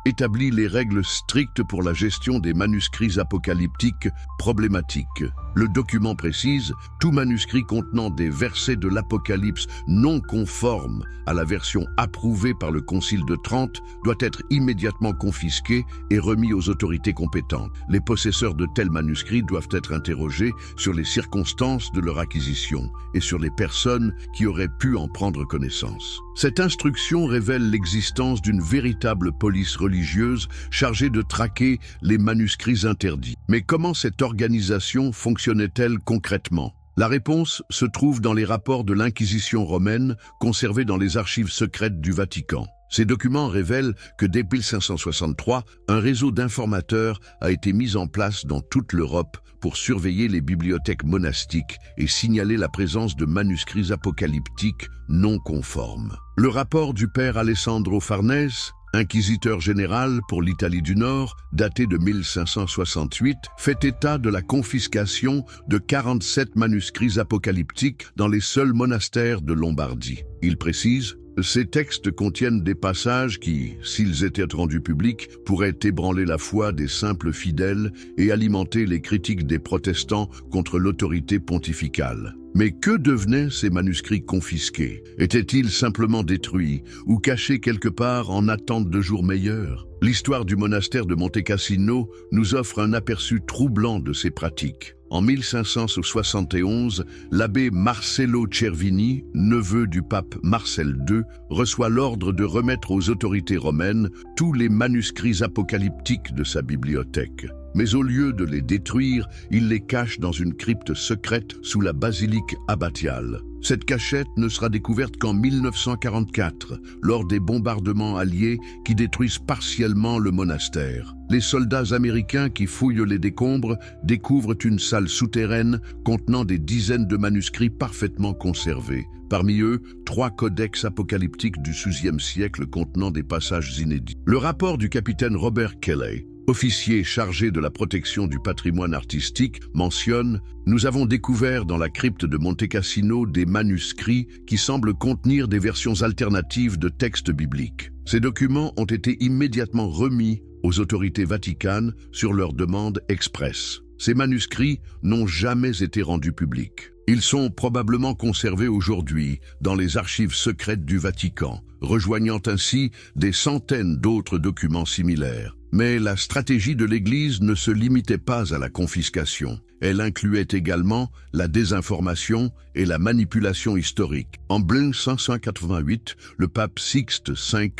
établit les règles strictes pour la gestion des manuscrits apocalyptiques problématiques. Le document précise « Tout manuscrit contenant des versets de l'Apocalypse non conformes à la version approuvée par le Concile de Trente doit être immédiatement confisqué et remis aux autorités compétentes. Les possesseurs de tels manuscrits doivent être interrogés sur les circonstances de leur acquisition et sur les personnes qui auraient pu en prendre connaissance. » Cette instruction révèle l'existence d'une véritable police religieuse chargée de traquer les manuscrits interdits. Mais comment cette organisation fonctionnait-elle concrètement ? La réponse se trouve dans les rapports de l'Inquisition romaine conservés dans les archives secrètes du Vatican. Ces documents révèlent que dès 1563, un réseau d'informateurs a été mis en place dans toute l'Europe pour surveiller les bibliothèques monastiques et signaler la présence de manuscrits apocalyptiques non conformes. Le rapport du père Alessandro Farnese, inquisiteur général pour l'Italie du Nord, daté de 1568, fait état de la confiscation de 47 manuscrits apocalyptiques dans les seuls monastères de Lombardie. Il précise: ces textes contiennent des passages qui, s'ils étaient rendus publics, pourraient ébranler la foi des simples fidèles et alimenter les critiques des protestants contre l'autorité pontificale. Mais que devenaient ces manuscrits confisqués? Étaient-ils simplement détruits ou cachés quelque part en attente de jours meilleurs? L'histoire du monastère de Monte Cassino nous offre un aperçu troublant de ces pratiques. En 1571, l'abbé Marcello Cervini, neveu du pape Marcel II, reçoit l'ordre de remettre aux autorités romaines tous les manuscrits apocalyptiques de sa bibliothèque. Mais au lieu de les détruire, il les cache dans une crypte secrète sous la basilique abbatiale. Cette cachette ne sera découverte qu'en 1944, lors des bombardements alliés qui détruisent partiellement le monastère. Les soldats américains qui fouillent les décombres découvrent une salle souterraine contenant des dizaines de manuscrits parfaitement conservés. Parmi eux, 3 codex apocalyptiques du XVIe siècle contenant des passages inédits. Le rapport du capitaine Robert Kelly, officier chargé de la protection du patrimoine artistique, mentionne « Nous avons découvert dans la crypte de Monte Cassino des manuscrits qui semblent contenir des versions alternatives de textes bibliques. Ces documents ont été immédiatement remis aux autorités vaticanes sur leur demande expresse. Ces manuscrits n'ont jamais été rendus publics. Ils sont probablement conservés aujourd'hui dans les archives secrètes du Vatican, rejoignant ainsi des centaines d'autres documents similaires. Mais la stratégie de l'Église ne se limitait pas à la confiscation. Elle incluait également la désinformation et la manipulation historique. En 1588, le pape Sixte V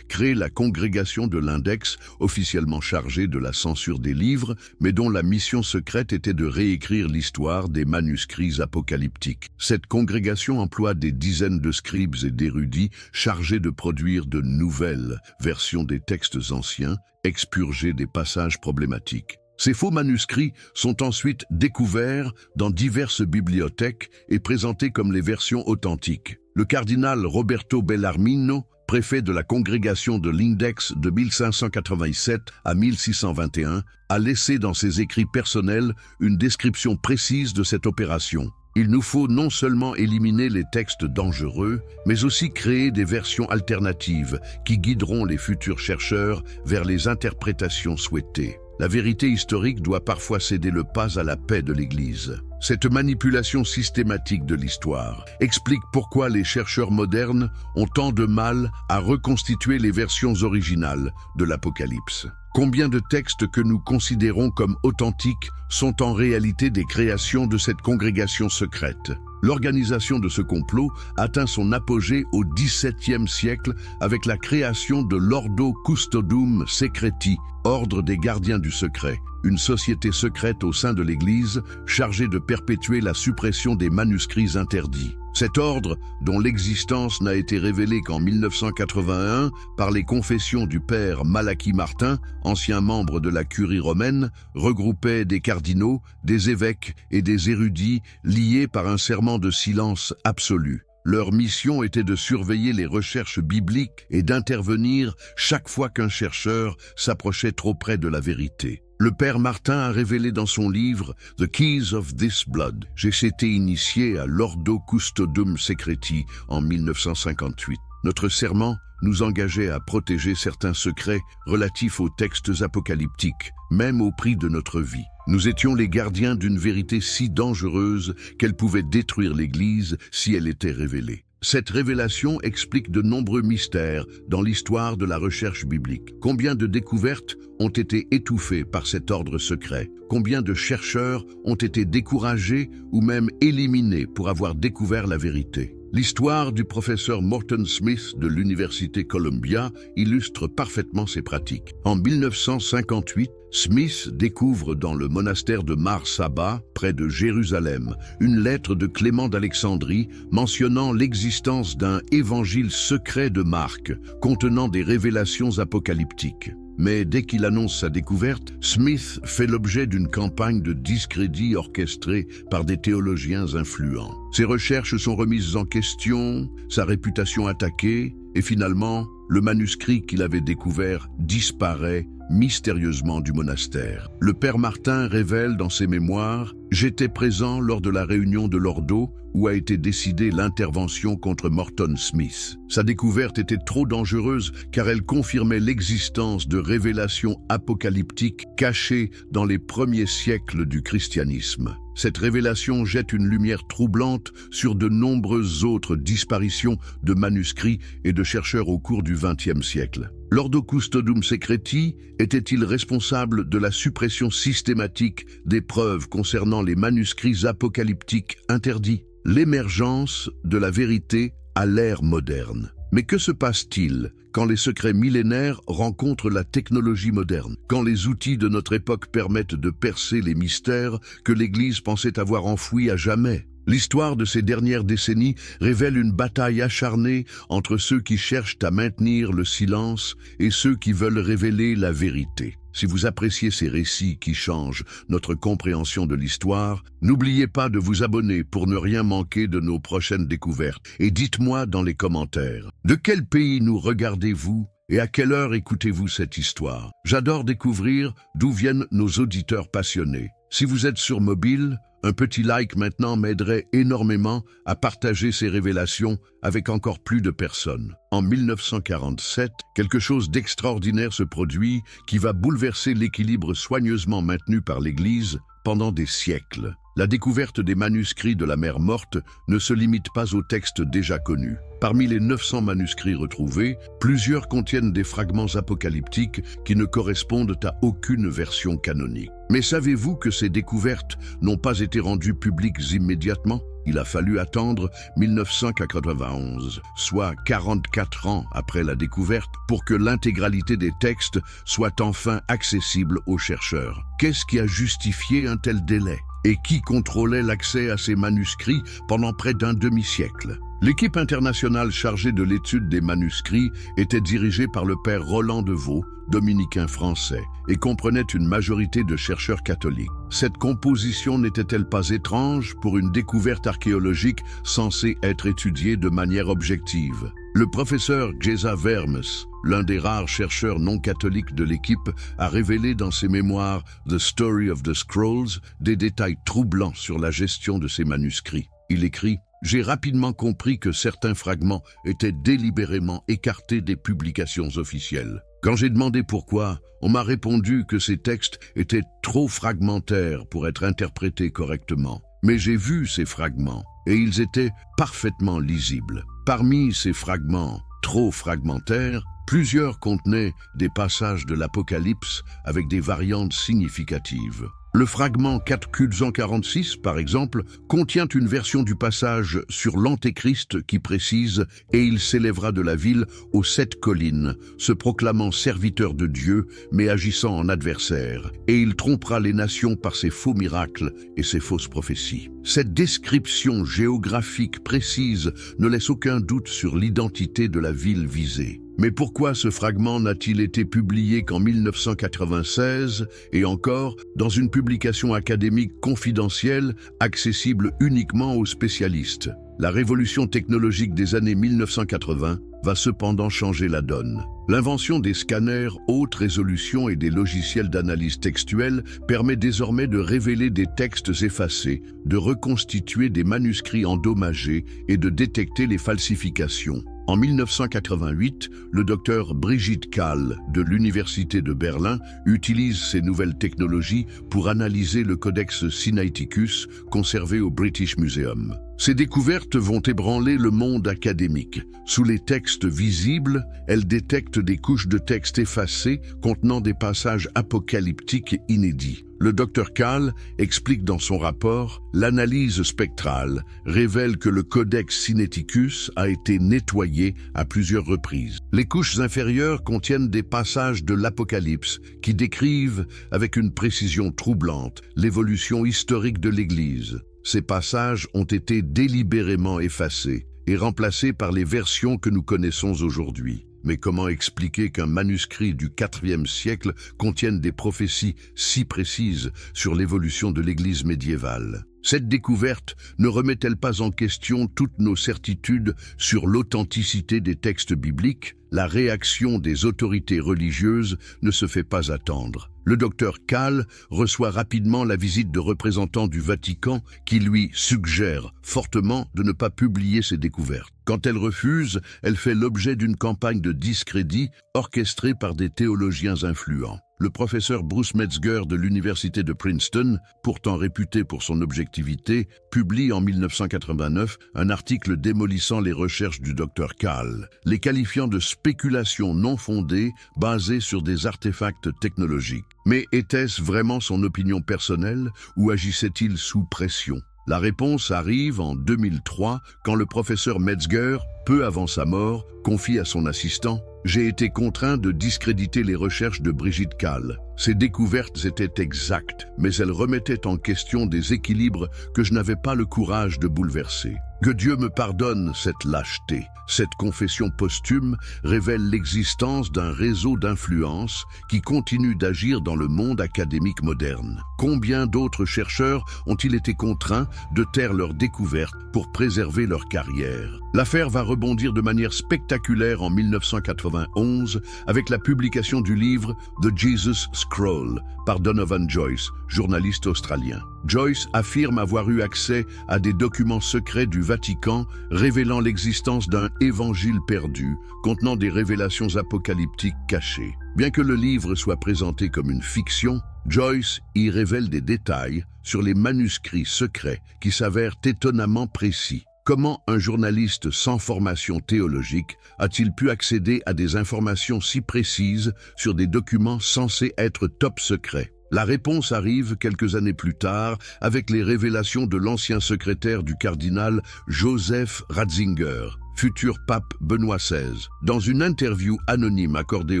crée la Congrégation de l'Index, officiellement chargée de la censure des livres, mais dont la mission secrète était de réécrire l'histoire des manuscrits apocalyptiques. Cette congrégation emploie des dizaines de scribes et d'érudits chargés de produire de nouvelles versions des textes anciens, expurgés des passages problématiques. Ces faux manuscrits sont ensuite découverts dans diverses bibliothèques et présentés comme les versions authentiques. Le cardinal Roberto Bellarmino, préfet de la congrégation de l'Index de 1587 à 1621, a laissé dans ses écrits personnels une description précise de cette opération. Il nous faut non seulement éliminer les textes dangereux, mais aussi créer des versions alternatives qui guideront les futurs chercheurs vers les interprétations souhaitées. La vérité historique doit parfois céder le pas à la paix de l'Église. Cette manipulation systématique de l'histoire explique pourquoi les chercheurs modernes ont tant de mal à reconstituer les versions originales de l'Apocalypse. Combien de textes que nous considérons comme authentiques sont en réalité des créations de cette congrégation secrète? L'organisation de ce complot atteint son apogée au XVIIe siècle avec la création de l'Ordo Custodum Secreti, ordre des gardiens du secret, une société secrète au sein de l'Église chargée de perpétuer la suppression des manuscrits interdits. Cet ordre, dont l'existence n'a été révélée qu'en 1981 par les confessions du père Malachi Martin, ancien membre de la curie romaine, regroupait des cardinaux, des évêques et des érudits liés par un serment de silence absolu. Leur mission était de surveiller les recherches bibliques et d'intervenir chaque fois qu'un chercheur s'approchait trop près de la vérité. Le père Martin a révélé dans son livre « The Keys of This Blood ». J'ai été initié à l'Ordo Custodum Secreti en 1958. Notre serment nous engageait à protéger certains secrets relatifs aux textes apocalyptiques, même au prix de notre vie. Nous étions les gardiens d'une vérité si dangereuse qu'elle pouvait détruire l'Église si elle était révélée. Cette révélation explique de nombreux mystères dans l'histoire de la recherche biblique. Combien de découvertes ont été étouffées par cet ordre secret? Combien de chercheurs ont été découragés ou même éliminés pour avoir découvert la vérité? L'histoire du professeur Morton Smith de l'Université Columbia illustre parfaitement ces pratiques. En 1958, Smith découvre dans le monastère de Mar Saba, près de Jérusalem, une lettre de Clément d'Alexandrie mentionnant l'existence d'un évangile secret de Marc, contenant des révélations apocalyptiques. Mais dès qu'il annonce sa découverte, Smith fait l'objet d'une campagne de discrédit orchestrée par des théologiens influents. Ses recherches sont remises en question, sa réputation attaquée, et finalement, le manuscrit qu'il avait découvert disparaît mystérieusement du monastère. Le père Martin révèle dans ses mémoires « J'étais présent lors de la réunion de l'Ordo où a été décidée l'intervention contre Morton Smith. Sa découverte était trop dangereuse car elle confirmait l'existence de révélations apocalyptiques cachées dans les premiers siècles du christianisme. Cette révélation jette une lumière troublante sur de nombreuses autres disparitions de manuscrits et de chercheurs au cours du XXe siècle. L'Ordo Custodum Secreti était-il responsable de la suppression systématique des preuves concernant les manuscrits apocalyptiques interdits? L'émergence de la vérité à l'ère moderne. Mais que se passe-t-il quand les secrets millénaires rencontrent la technologie moderne, quand les outils de notre époque permettent de percer les mystères que l'Église pensait avoir enfouis à jamais? L'histoire de ces dernières décennies révèle une bataille acharnée entre ceux qui cherchent à maintenir le silence et ceux qui veulent révéler la vérité. Si vous appréciez ces récits qui changent notre compréhension de l'histoire, n'oubliez pas de vous abonner pour ne rien manquer de nos prochaines découvertes. Et dites-moi dans les commentaires, de quel pays nous regardez-vous et à quelle heure écoutez-vous cette histoire? J'adore découvrir d'où viennent nos auditeurs passionnés. Si vous êtes sur mobile, un petit like maintenant m'aiderait énormément à partager ces révélations avec encore plus de personnes. En 1947, quelque chose d'extraordinaire se produit qui va bouleverser l'équilibre soigneusement maintenu par l'Église pendant des siècles. La découverte des manuscrits de la mer morte ne se limite pas aux textes déjà connus. Parmi les 900 manuscrits retrouvés, plusieurs contiennent des fragments apocalyptiques qui ne correspondent à aucune version canonique. Mais savez-vous que ces découvertes n'ont pas été rendues publiques immédiatement? Il a fallu attendre 1991, soit 44 ans après la découverte, pour que l'intégralité des textes soit enfin accessible aux chercheurs. Qu'est-ce qui a justifié un tel délai? Et qui contrôlait l'accès à ces manuscrits pendant près d'un demi-siècle? L'équipe internationale chargée de l'étude des manuscrits était dirigée par le père Roland de Vaux, dominicain français, et comprenait une majorité de chercheurs catholiques. Cette composition n'était-elle pas étrange pour une découverte archéologique censée être étudiée de manière objective? Le professeur Geza Vermes, l'un des rares chercheurs non catholiques de l'équipe, a révélé dans ses mémoires The Story of the Scrolls des détails troublants sur la gestion de ces manuscrits. Il écrit « J'ai rapidement compris que certains fragments étaient délibérément écartés des publications officielles. Quand j'ai demandé pourquoi, on m'a répondu que ces textes étaient trop fragmentaires pour être interprétés correctement. Mais j'ai vu ces fragments et ils étaient parfaitement lisibles. Parmi ces fragments trop fragmentaires, plusieurs contenaient des passages de l'Apocalypse avec des variantes significatives. Le fragment 446, par exemple, contient une version du passage sur l'Antéchrist qui précise « Et il s'élèvera de la ville aux 7 collines, se proclamant serviteur de Dieu, mais agissant en adversaire, et il trompera les nations par ses faux miracles et ses fausses prophéties. » Cette description géographique précise ne laisse aucun doute sur l'identité de la ville visée. Mais pourquoi ce fragment n'a-t-il été publié qu'en 1996 et encore dans une publication académique confidentielle accessible uniquement aux spécialistes? La révolution technologique des années 1980 va cependant changer la donne. L'invention des scanners haute résolution et des logiciels d'analyse textuelle permet désormais de révéler des textes effacés, de reconstituer des manuscrits endommagés et de détecter les falsifications. En 1988, le docteur Brigitte Kahl de l'Université de Berlin utilise ces nouvelles technologies pour analyser le Codex Sinaiticus conservé au British Museum. Ces découvertes vont ébranler le monde académique. Sous les textes visibles, elle détecte des couches de texte effacées contenant des passages apocalyptiques inédits. Le Dr Kahl explique dans son rapport « L'analyse spectrale révèle que le Codex Sinaiticus a été nettoyé à plusieurs reprises. Les couches inférieures contiennent des passages de l'Apocalypse qui décrivent, avec une précision troublante, l'évolution historique de l'Église. Ces passages ont été délibérément effacés et remplacés par les versions que nous connaissons aujourd'hui. Mais comment expliquer qu'un manuscrit du IVe siècle contienne des prophéties si précises sur l'évolution de l'Église médiévale? Cette découverte ne remet-elle pas en question toutes nos certitudes sur l'authenticité des textes bibliques? La réaction des autorités religieuses ne se fait pas attendre. Le docteur Kahl reçoit rapidement la visite de représentants du Vatican qui lui suggèrent fortement de ne pas publier ses découvertes. Quand elle refuse, elle fait l'objet d'une campagne de discrédit orchestrée par des théologiens influents. Le professeur Bruce Metzger de l'université de Princeton, pourtant réputé pour son objectivité, publie en 1989 un article démolissant les recherches du docteur Kahl, les qualifiant de spéculations non fondées basées sur des artefacts technologiques. Mais était-ce vraiment son opinion personnelle ou agissait-il sous pression? La réponse arrive en 2003 quand le professeur Metzger, peu avant sa mort, confie à son assistant « J'ai été contraint de discréditer les recherches de Brigitte Kahl. Ces découvertes étaient exactes, mais elles remettaient en question des équilibres que je n'avais pas le courage de bouleverser. Que Dieu me pardonne cette lâcheté. Cette confession posthume révèle l'existence d'un réseau d'influence qui continue d'agir dans le monde académique moderne. Combien d'autres chercheurs ont-ils été contraints de taire leurs découvertes pour préserver leur carrière? L'affaire va rebondir de manière spectaculaire en 1991 avec la publication du livre The Jesus Scroll par Donovan Joyce, journaliste australien. Joyce affirme avoir eu accès à des documents secrets du Vatican révélant l'existence d'un évangile perdu contenant des révélations apocalyptiques cachées. Bien que le livre soit présenté comme une fiction, Joyce y révèle des détails sur les manuscrits secrets qui s'avèrent étonnamment précis. Comment un journaliste sans formation théologique a-t-il pu accéder à des informations si précises sur des documents censés être top secrets? La réponse arrive quelques années plus tard avec les révélations de l'ancien secrétaire du cardinal Joseph Ratzinger, futur pape Benoît XVI. Dans une interview anonyme accordée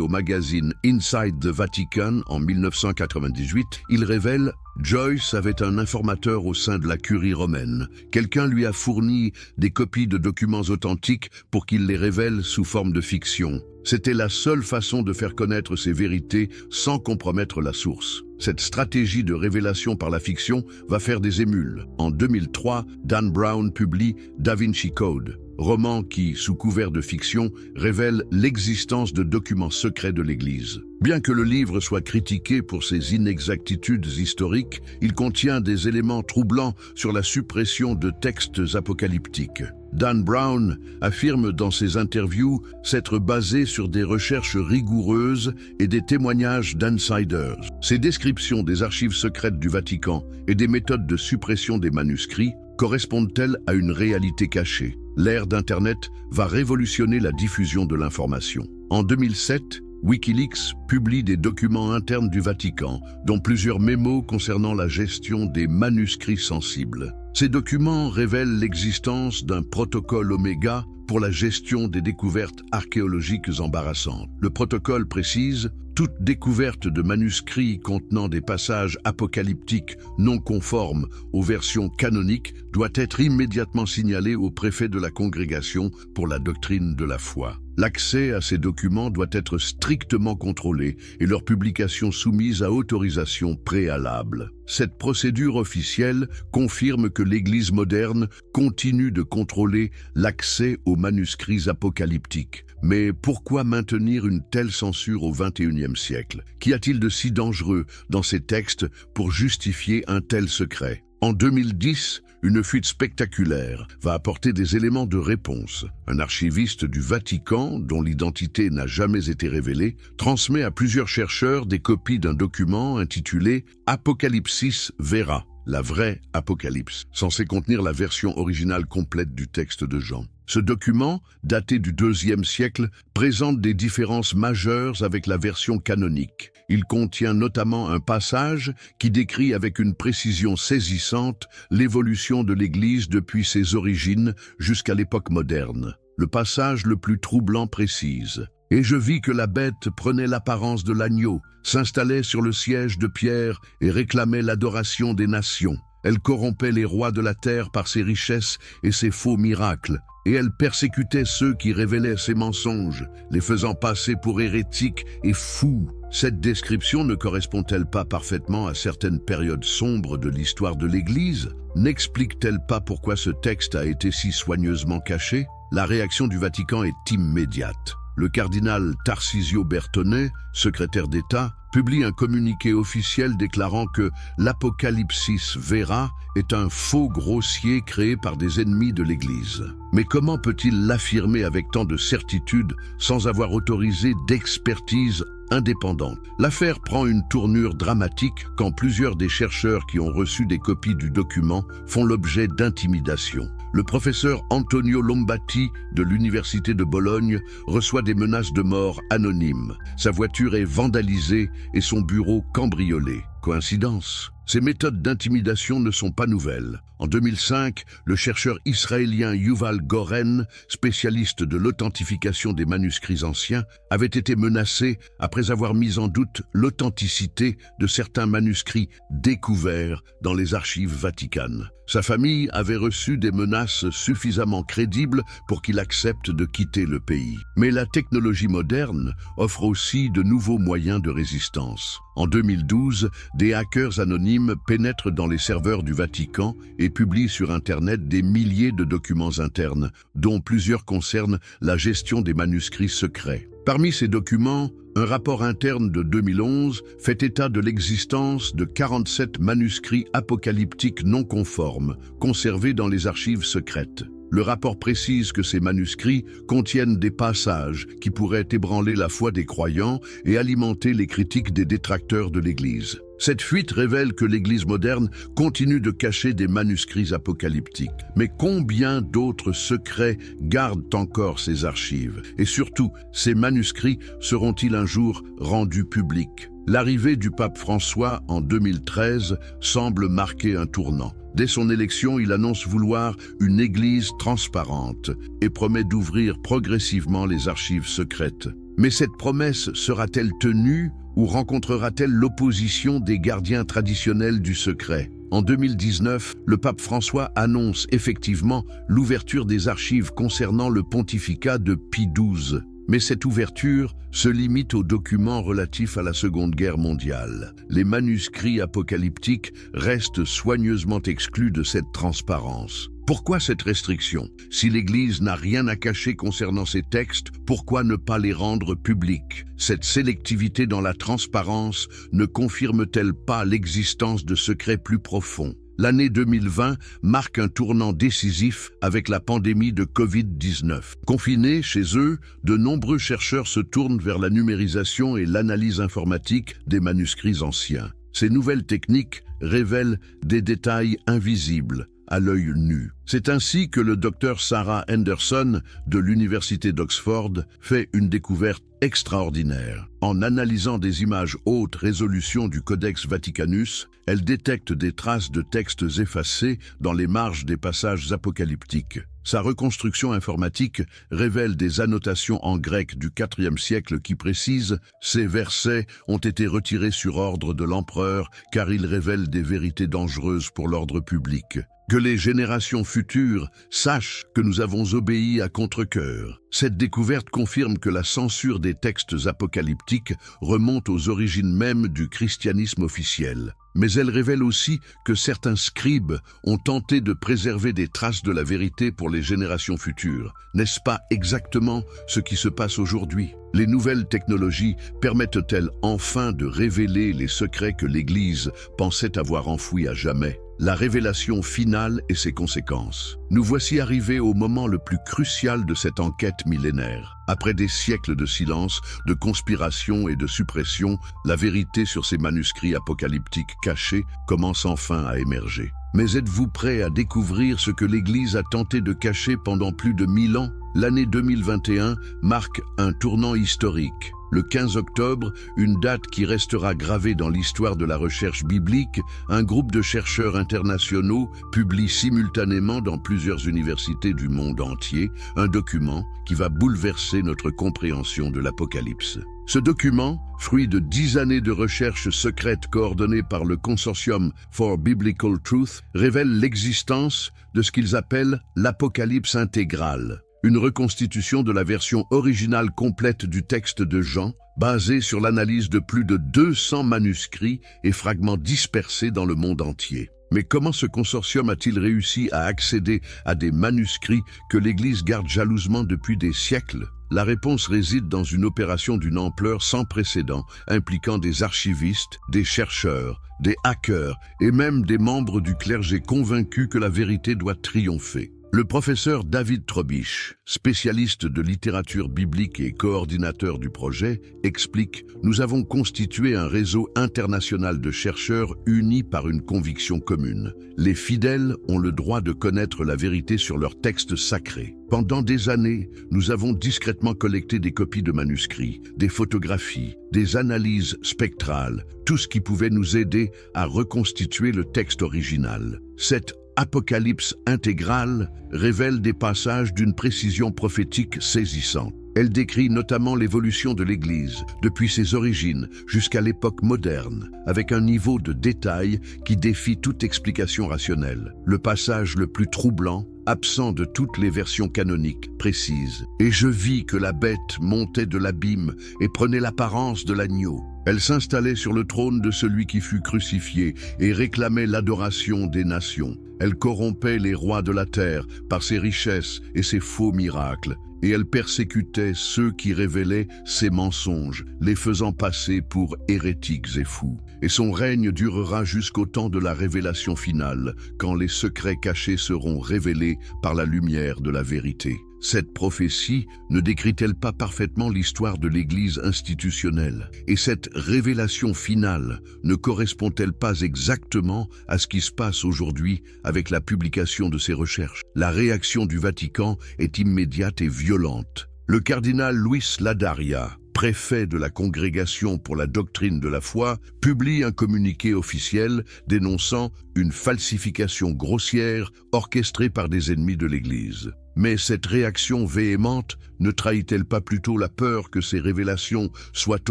au magazine Inside the Vatican en 1998, il révèle « Joyce avait un informateur au sein de la curie romaine. Quelqu'un lui a fourni des copies de documents authentiques pour qu'il les révèle sous forme de fiction. C'était la seule façon de faire connaître ces vérités sans compromettre la source. Cette stratégie de révélation par la fiction va faire des émules. En 2003, Dan Brown publie Da Vinci Code, roman qui, sous couvert de fiction, révèle l'existence de documents secrets de l'Église. Bien que le livre soit critiqué pour ses inexactitudes historiques, il contient des éléments troublants sur la suppression de textes apocalyptiques. Dan Brown affirme dans ses interviews s'être basé sur des recherches rigoureuses et des témoignages d'insiders. Ces descriptions des archives secrètes du Vatican et des méthodes de suppression des manuscrits correspondent-elles à une réalité cachée? L'ère d'Internet va révolutionner la diffusion de l'information. En 2007, Wikileaks publie des documents internes du Vatican, dont plusieurs mémos concernant la gestion des manuscrits sensibles. Ces documents révèlent l'existence d'un protocole Oméga pour la gestion des découvertes archéologiques embarrassantes. Le protocole précise: toute découverte de manuscrits contenant des passages apocalyptiques non conformes aux versions canoniques doit être immédiatement signalée au préfet de la Congrégation pour la doctrine de la foi. L'accès à ces documents doit être strictement contrôlé et leur publication soumise à autorisation préalable. Cette procédure officielle confirme que l'Église moderne continue de contrôler l'accès aux manuscrits apocalyptiques. Mais pourquoi maintenir une telle censure au XXIe siècle? Qu'y a-t-il de si dangereux dans ces textes pour justifier un tel secret? En 2010, une fuite spectaculaire va apporter des éléments de réponse. Un archiviste du Vatican, dont l'identité n'a jamais été révélée, transmet à plusieurs chercheurs des copies d'un document intitulé « Apocalypsis Vera », la vraie Apocalypse, censé contenir la version originale complète du texte de Jean. Ce document, daté du IIe siècle, présente des différences majeures avec la version canonique. Il contient notamment un passage qui décrit avec une précision saisissante l'évolution de l'Église depuis ses origines jusqu'à l'époque moderne. Le passage le plus troublant précise: « Et je vis que la bête prenait l'apparence de l'agneau, s'installait sur le siège de pierre et réclamait l'adoration des nations. Elle corrompait les rois de la terre par ses richesses et ses faux miracles. Et elle persécutait ceux qui révélaient ses mensonges, les faisant passer pour hérétiques et fous. » Cette description ne correspond-elle pas parfaitement à certaines périodes sombres de l'histoire de l'Église? N'explique-t-elle pas pourquoi ce texte a été si soigneusement caché? La réaction du Vatican est immédiate. Le cardinal Tarcisio Bertone, secrétaire d'État, publie un communiqué officiel déclarant que l'Apocalypsis Vera est un faux grossier créé par des ennemis de l'Église. Mais comment peut-il l'affirmer avec tant de certitude sans avoir autorisé d'expertise indépendante? L'affaire prend une tournure dramatique quand plusieurs des chercheurs qui ont reçu des copies du document font l'objet d'intimidations. Le professeur Antonio Lombati de l'Université de Bologne reçoit des menaces de mort anonymes. Sa voiture est vandalisée et son bureau cambriolé. Coïncidence? Ces méthodes d'intimidation ne sont pas nouvelles. En 2005, le chercheur israélien Yuval Goren, spécialiste de l'authentification des manuscrits anciens, avait été menacé après avoir mis en doute l'authenticité de certains manuscrits découverts dans les archives vaticanes. Sa famille avait reçu des menaces suffisamment crédibles pour qu'il accepte de quitter le pays. Mais la technologie moderne offre aussi de nouveaux moyens de résistance. En 2012, des hackers anonymes pénètrent dans les serveurs du Vatican et publient sur Internet des milliers de documents internes, dont plusieurs concernent la gestion des manuscrits secrets. Parmi ces documents, un rapport interne de 2011 fait état de l'existence de 47 manuscrits apocalyptiques non conformes, conservés dans les archives secrètes. Le rapport précise que ces manuscrits contiennent des passages qui pourraient ébranler la foi des croyants et alimenter les critiques des détracteurs de l'Église. Cette fuite révèle que l'Église moderne continue de cacher des manuscrits apocalyptiques. Mais combien d'autres secrets gardent encore ces archives? Et surtout, ces manuscrits seront-ils un jour rendus publics? L'arrivée du pape François en 2013 semble marquer un tournant. Dès son élection, il annonce vouloir une Église transparente et promet d'ouvrir progressivement les archives secrètes. Mais cette promesse sera-t-elle tenue ou rencontrera-t-elle l'opposition des gardiens traditionnels du secret? En 2019, le pape François annonce effectivement l'ouverture des archives concernant le pontificat de Pie XII. Mais cette ouverture se limite aux documents relatifs à la Seconde Guerre mondiale. Les manuscrits apocalyptiques restent soigneusement exclus de cette transparence. Pourquoi cette restriction? Si l'Église n'a rien à cacher concernant ces textes, pourquoi ne pas les rendre publics? Cette sélectivité dans la transparence ne confirme-t-elle pas l'existence de secrets plus profonds? L'année 2020 marque un tournant décisif avec la pandémie de Covid-19. Confinés chez eux, de nombreux chercheurs se tournent vers la numérisation et l'analyse informatique des manuscrits anciens. Ces nouvelles techniques révèlent des détails invisibles, à l'œil nu. C'est ainsi que le docteur Sarah Henderson de l'Université d'Oxford fait une découverte extraordinaire. En analysant des images haute résolution du Codex Vaticanus, elle détecte des traces de textes effacés dans les marges des passages apocalyptiques. Sa reconstruction informatique révèle des annotations en grec du IVe siècle qui précisent « Ces versets ont été retirés sur ordre de l'empereur car ils révèlent des vérités dangereuses pour l'ordre public. Que les générations futures sachent que nous avons obéi à contre-cœur. » Cette découverte confirme que la censure des textes apocalyptiques remonte aux origines mêmes du christianisme officiel. Mais elle révèle aussi que certains scribes ont tenté de préserver des traces de la vérité pour les générations futures. N'est-ce pas exactement ce qui se passe aujourd'hui? Les nouvelles technologies permettent-elles enfin de révéler les secrets que l'Église pensait avoir enfouis à jamais? La révélation finale et ses conséquences. Nous voici arrivés au moment le plus crucial de cette enquête millénaire. Après des siècles de silence, de conspiration et de suppression, la vérité sur ces manuscrits apocalyptiques cachés commence enfin à émerger. Mais êtes-vous prêts à découvrir ce que l'Église a tenté de cacher pendant plus de 1000 ans? L'année 2021 marque un tournant historique. Le 15 octobre, une date qui restera gravée dans l'histoire de la recherche biblique, un groupe de chercheurs internationaux publie simultanément dans plusieurs universités du monde entier un document qui va bouleverser notre compréhension de l'Apocalypse. Ce document, fruit de 10 années de recherche secrète coordonnées par le Consortium for Biblical Truth, révèle l'existence de ce qu'ils appellent l'Apocalypse intégrale. Une reconstitution de la version originale complète du texte de Jean, basée sur l'analyse de plus de 200 manuscrits et fragments dispersés dans le monde entier. Mais comment ce consortium a-t-il réussi à accéder à des manuscrits que l'Église garde jalousement depuis des siècles? La réponse réside dans une opération d'une ampleur sans précédent, impliquant des archivistes, des chercheurs, des hackers et même des membres du clergé convaincus que la vérité doit triompher. Le professeur David Trobich, spécialiste de littérature biblique et coordinateur du projet, explique « Nous avons constitué un réseau international de chercheurs unis par une conviction commune. Les fidèles ont le droit de connaître la vérité sur leurs textes sacrés. Pendant des années, nous avons discrètement collecté des copies de manuscrits, des photographies, des analyses spectrales, tout ce qui pouvait nous aider à reconstituer le texte original. Cette Apocalypse intégrale révèle des passages d'une précision prophétique saisissante. Elle décrit notamment l'évolution de l'Église, depuis ses origines jusqu'à l'époque moderne, avec un niveau de détail qui défie toute explication rationnelle. Le passage le plus troublant, absent de toutes les versions canoniques, précise « Et je vis que la bête montait de l'abîme et prenait l'apparence de l'agneau. Elle s'installait sur le trône de celui qui fut crucifié et réclamait l'adoration des nations. Elle corrompait les rois de la terre par ses richesses et ses faux miracles. Et elle persécutait ceux qui révélaient ses mensonges, les faisant passer pour hérétiques et fous. Et son règne durera jusqu'au temps de la révélation finale, quand les secrets cachés seront révélés par la lumière de la vérité. » Cette prophétie ne décrit-elle pas parfaitement l'histoire de l'Église institutionnelle? Et cette révélation finale ne correspond-elle pas exactement à ce qui se passe aujourd'hui avec la publication de ces recherches? La réaction du Vatican est immédiate et violente. Le cardinal Luis Ladaria, préfet de la Congrégation pour la doctrine de la foi, publie un communiqué officiel dénonçant une falsification grossière orchestrée par des ennemis de l'Église. Mais cette réaction véhémente ne trahit-elle pas plutôt la peur que ces révélations soient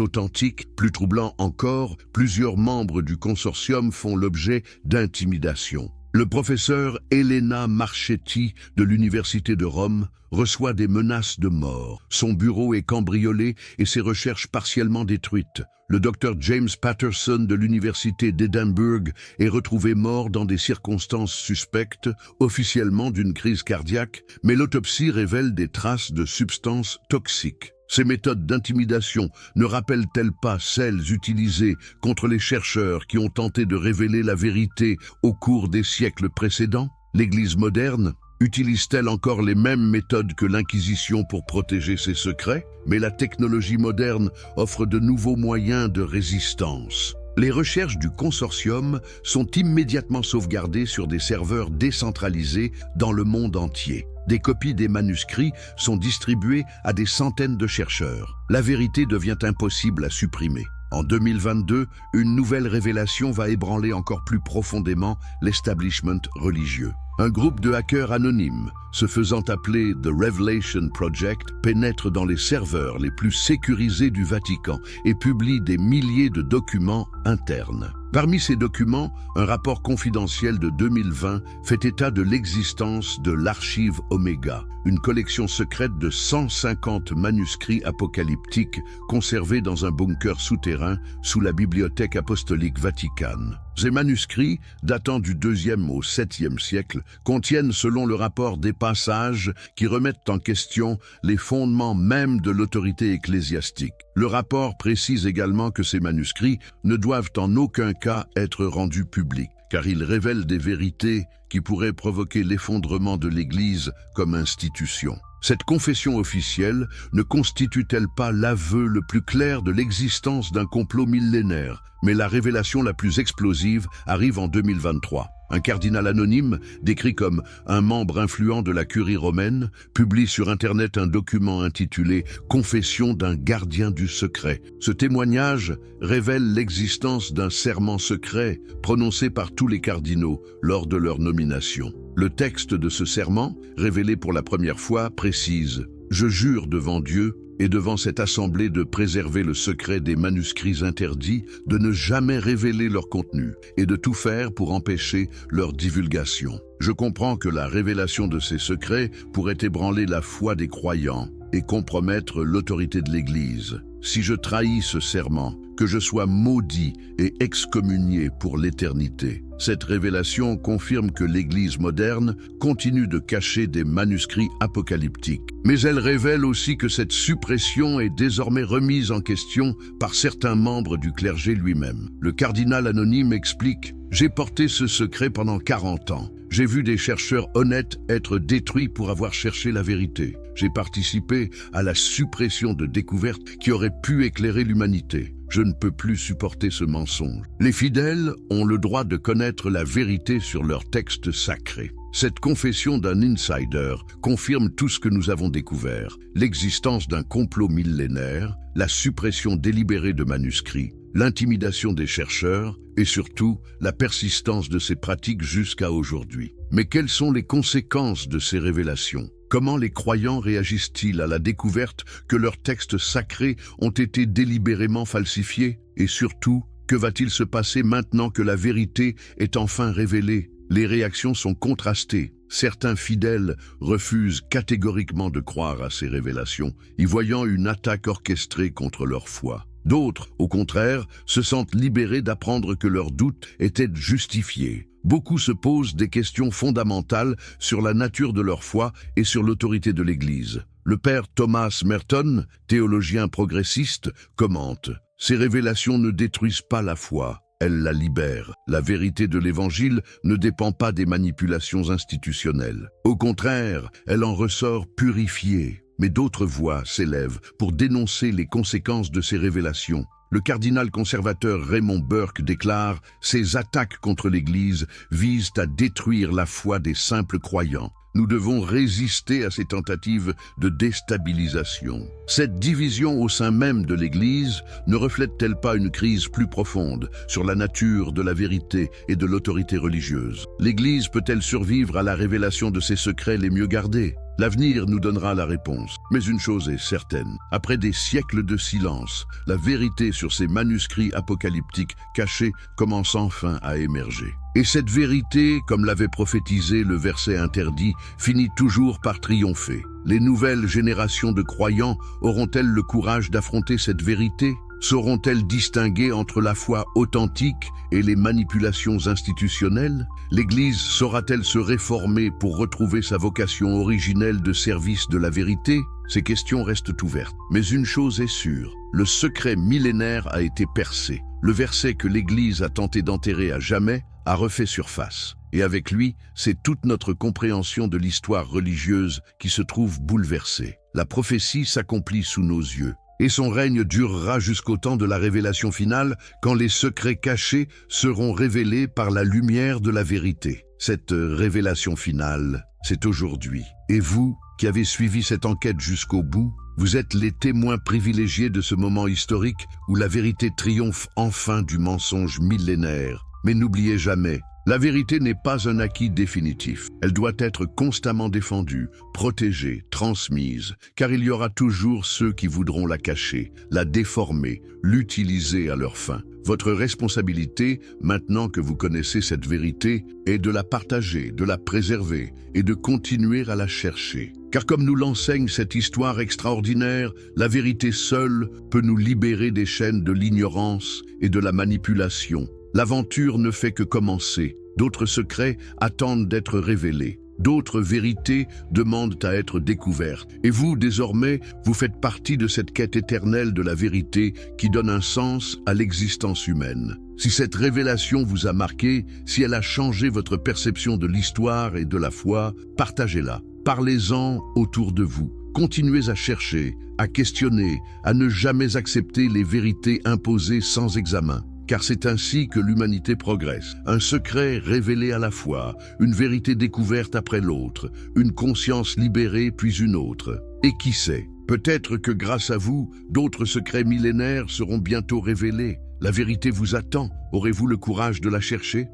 authentiques? Plus troublant encore, plusieurs membres du consortium font l'objet d'intimidations. Le professeur Elena Marchetti de l'Université de Rome reçoit des menaces de mort. Son bureau est cambriolé et ses recherches partiellement détruites. Le docteur James Patterson de l'Université d'Édimbourg est retrouvé mort dans des circonstances suspectes, officiellement d'une crise cardiaque, mais l'autopsie révèle des traces de substances toxiques. Ces méthodes d'intimidation ne rappellent-elles pas celles utilisées contre les chercheurs qui ont tenté de révéler la vérité au cours des siècles précédents? L'Église moderne utilise-t-elle encore les mêmes méthodes que l'Inquisition pour protéger ses secrets? Mais la technologie moderne offre de nouveaux moyens de résistance. Les recherches du consortium sont immédiatement sauvegardées sur des serveurs décentralisés dans le monde entier. Des copies des manuscrits sont distribuées à des centaines de chercheurs. La vérité devient impossible à supprimer. En 2022, une nouvelle révélation va ébranler encore plus profondément l'establishment religieux. Un groupe de hackers anonymes, se faisant appeler The Revelation Project, pénètre dans les serveurs les plus sécurisés du Vatican et publie des milliers de documents internes. Parmi ces documents, un rapport confidentiel de 2020 fait état de l'existence de l'Archive Omega, une collection secrète de 150 manuscrits apocalyptiques conservés dans un bunker souterrain sous la Bibliothèque apostolique vaticane. Ces manuscrits, datant du 2e au 7e siècle, contiennent selon le rapport des passages qui remettent en question les fondements mêmes de l'autorité ecclésiastique. Le rapport précise également que ces manuscrits ne doivent en aucun cas être rendus publics, car ils révèlent des vérités qui pourraient provoquer l'effondrement de l'Église comme institution. Cette confession officielle ne constitue-t-elle pas l'aveu le plus clair de l'existence d'un complot millénaire? Mais la révélation la plus explosive arrive en 2023. Un cardinal anonyme, décrit comme un membre influent de la curie romaine, publie sur Internet un document intitulé « Confession d'un gardien du secret ». Ce témoignage révèle l'existence d'un serment secret prononcé par tous les cardinaux lors de leur nomination. Le texte de ce serment, révélé pour la première fois, précise « Je jure devant Dieu et devant cette assemblée de préserver le secret des manuscrits interdits, de ne jamais révéler leur contenu et de tout faire pour empêcher leur divulgation. Je comprends que la révélation de ces secrets pourrait ébranler la foi des croyants et compromettre l'autorité de l'Église. Si je trahis ce serment, que je sois maudit et excommunié pour l'éternité. » Cette révélation confirme que l'Église moderne continue de cacher des manuscrits apocalyptiques. Mais elle révèle aussi que cette suppression est désormais remise en question par certains membres du clergé lui-même. Le cardinal anonyme explique « J'ai porté ce secret pendant 40 ans. J'ai vu des chercheurs honnêtes être détruits pour avoir cherché la vérité. J'ai participé à la suppression de découvertes qui auraient pu éclairer l'humanité. Je ne peux plus supporter ce mensonge. Les fidèles ont le droit de connaître la vérité sur leurs textes sacrés. Cette confession d'un insider confirme tout ce que nous avons découvert, l'existence d'un complot millénaire, la suppression délibérée de manuscrits, l'intimidation des chercheurs et surtout la persistance de ces pratiques jusqu'à aujourd'hui. Mais quelles sont les conséquences de ces révélations ? Comment les croyants réagissent-ils à la découverte que leurs textes sacrés ont été délibérément falsifiés? Et surtout, que va-t-il se passer maintenant que la vérité est enfin révélée? Les réactions sont contrastées. Certains fidèles refusent catégoriquement de croire à ces révélations, y voyant une attaque orchestrée contre leur foi. D'autres, au contraire, se sentent libérés d'apprendre que leurs doutes étaient justifiés. Beaucoup se posent des questions fondamentales sur la nature de leur foi et sur l'autorité de l'Église. Le père Thomas Merton, théologien progressiste, commente « Ces révélations ne détruisent pas la foi, elles la libèrent. La vérité de l'Évangile ne dépend pas des manipulations institutionnelles. Au contraire, elle en ressort purifiée. » Mais d'autres voix s'élèvent pour dénoncer les conséquences de ces révélations. Le cardinal conservateur Raymond Burke déclare « Ces attaques contre l'Église visent à détruire la foi des simples croyants. Nous devons résister à ces tentatives de déstabilisation. » Cette division au sein même de l'Église ne reflète-t-elle pas une crise plus profonde sur la nature de la vérité et de l'autorité religieuse? L'Église peut-elle survivre à la révélation de ses secrets les mieux gardés? L'avenir nous donnera la réponse. Mais une chose est certaine, après des siècles de silence, la vérité sur ces manuscrits apocalyptiques cachés commence enfin à émerger. Et cette vérité, comme l'avait prophétisé le verset interdit, finit toujours par triompher. Les nouvelles générations de croyants auront-elles le courage d'affronter cette vérité? Sauront-elles distinguer entre la foi authentique et les manipulations institutionnelles? L'Église saura-t-elle se réformer pour retrouver sa vocation originelle de service de la vérité? Ces questions restent ouvertes. Mais une chose est sûre, le secret millénaire a été percé. Le verset que l'Église a tenté d'enterrer à jamais a refait surface. Et avec lui, c'est toute notre compréhension de l'histoire religieuse qui se trouve bouleversée. La prophétie s'accomplit sous nos yeux. Et son règne durera jusqu'au temps de la révélation finale, quand les secrets cachés seront révélés par la lumière de la vérité. Cette révélation finale, c'est aujourd'hui. Et vous, qui avez suivi cette enquête jusqu'au bout, vous êtes les témoins privilégiés de ce moment historique où la vérité triomphe enfin du mensonge millénaire. Mais n'oubliez jamais, la vérité n'est pas un acquis définitif. Elle doit être constamment défendue, protégée, transmise, car il y aura toujours ceux qui voudront la cacher, la déformer, l'utiliser à leur fin. Votre responsabilité, maintenant que vous connaissez cette vérité, est de la partager, de la préserver et de continuer à la chercher. Car comme nous l'enseigne cette histoire extraordinaire, la vérité seule peut nous libérer des chaînes de l'ignorance et de la manipulation. L'aventure ne fait que commencer. D'autres secrets attendent d'être révélés. D'autres vérités demandent à être découvertes. Et vous, désormais, vous faites partie de cette quête éternelle de la vérité qui donne un sens à l'existence humaine. Si cette révélation vous a marqué, si elle a changé votre perception de l'histoire et de la foi, partagez-la. Parlez-en autour de vous. Continuez à chercher, à questionner, à ne jamais accepter les vérités imposées sans examen. Car c'est ainsi que l'humanité progresse. Un secret révélé à la fois, une vérité découverte après l'autre, une conscience libérée puis une autre. Et qui sait, peut-être que grâce à vous, d'autres secrets millénaires seront bientôt révélés. La vérité vous attend. Aurez-vous le courage de la chercher ?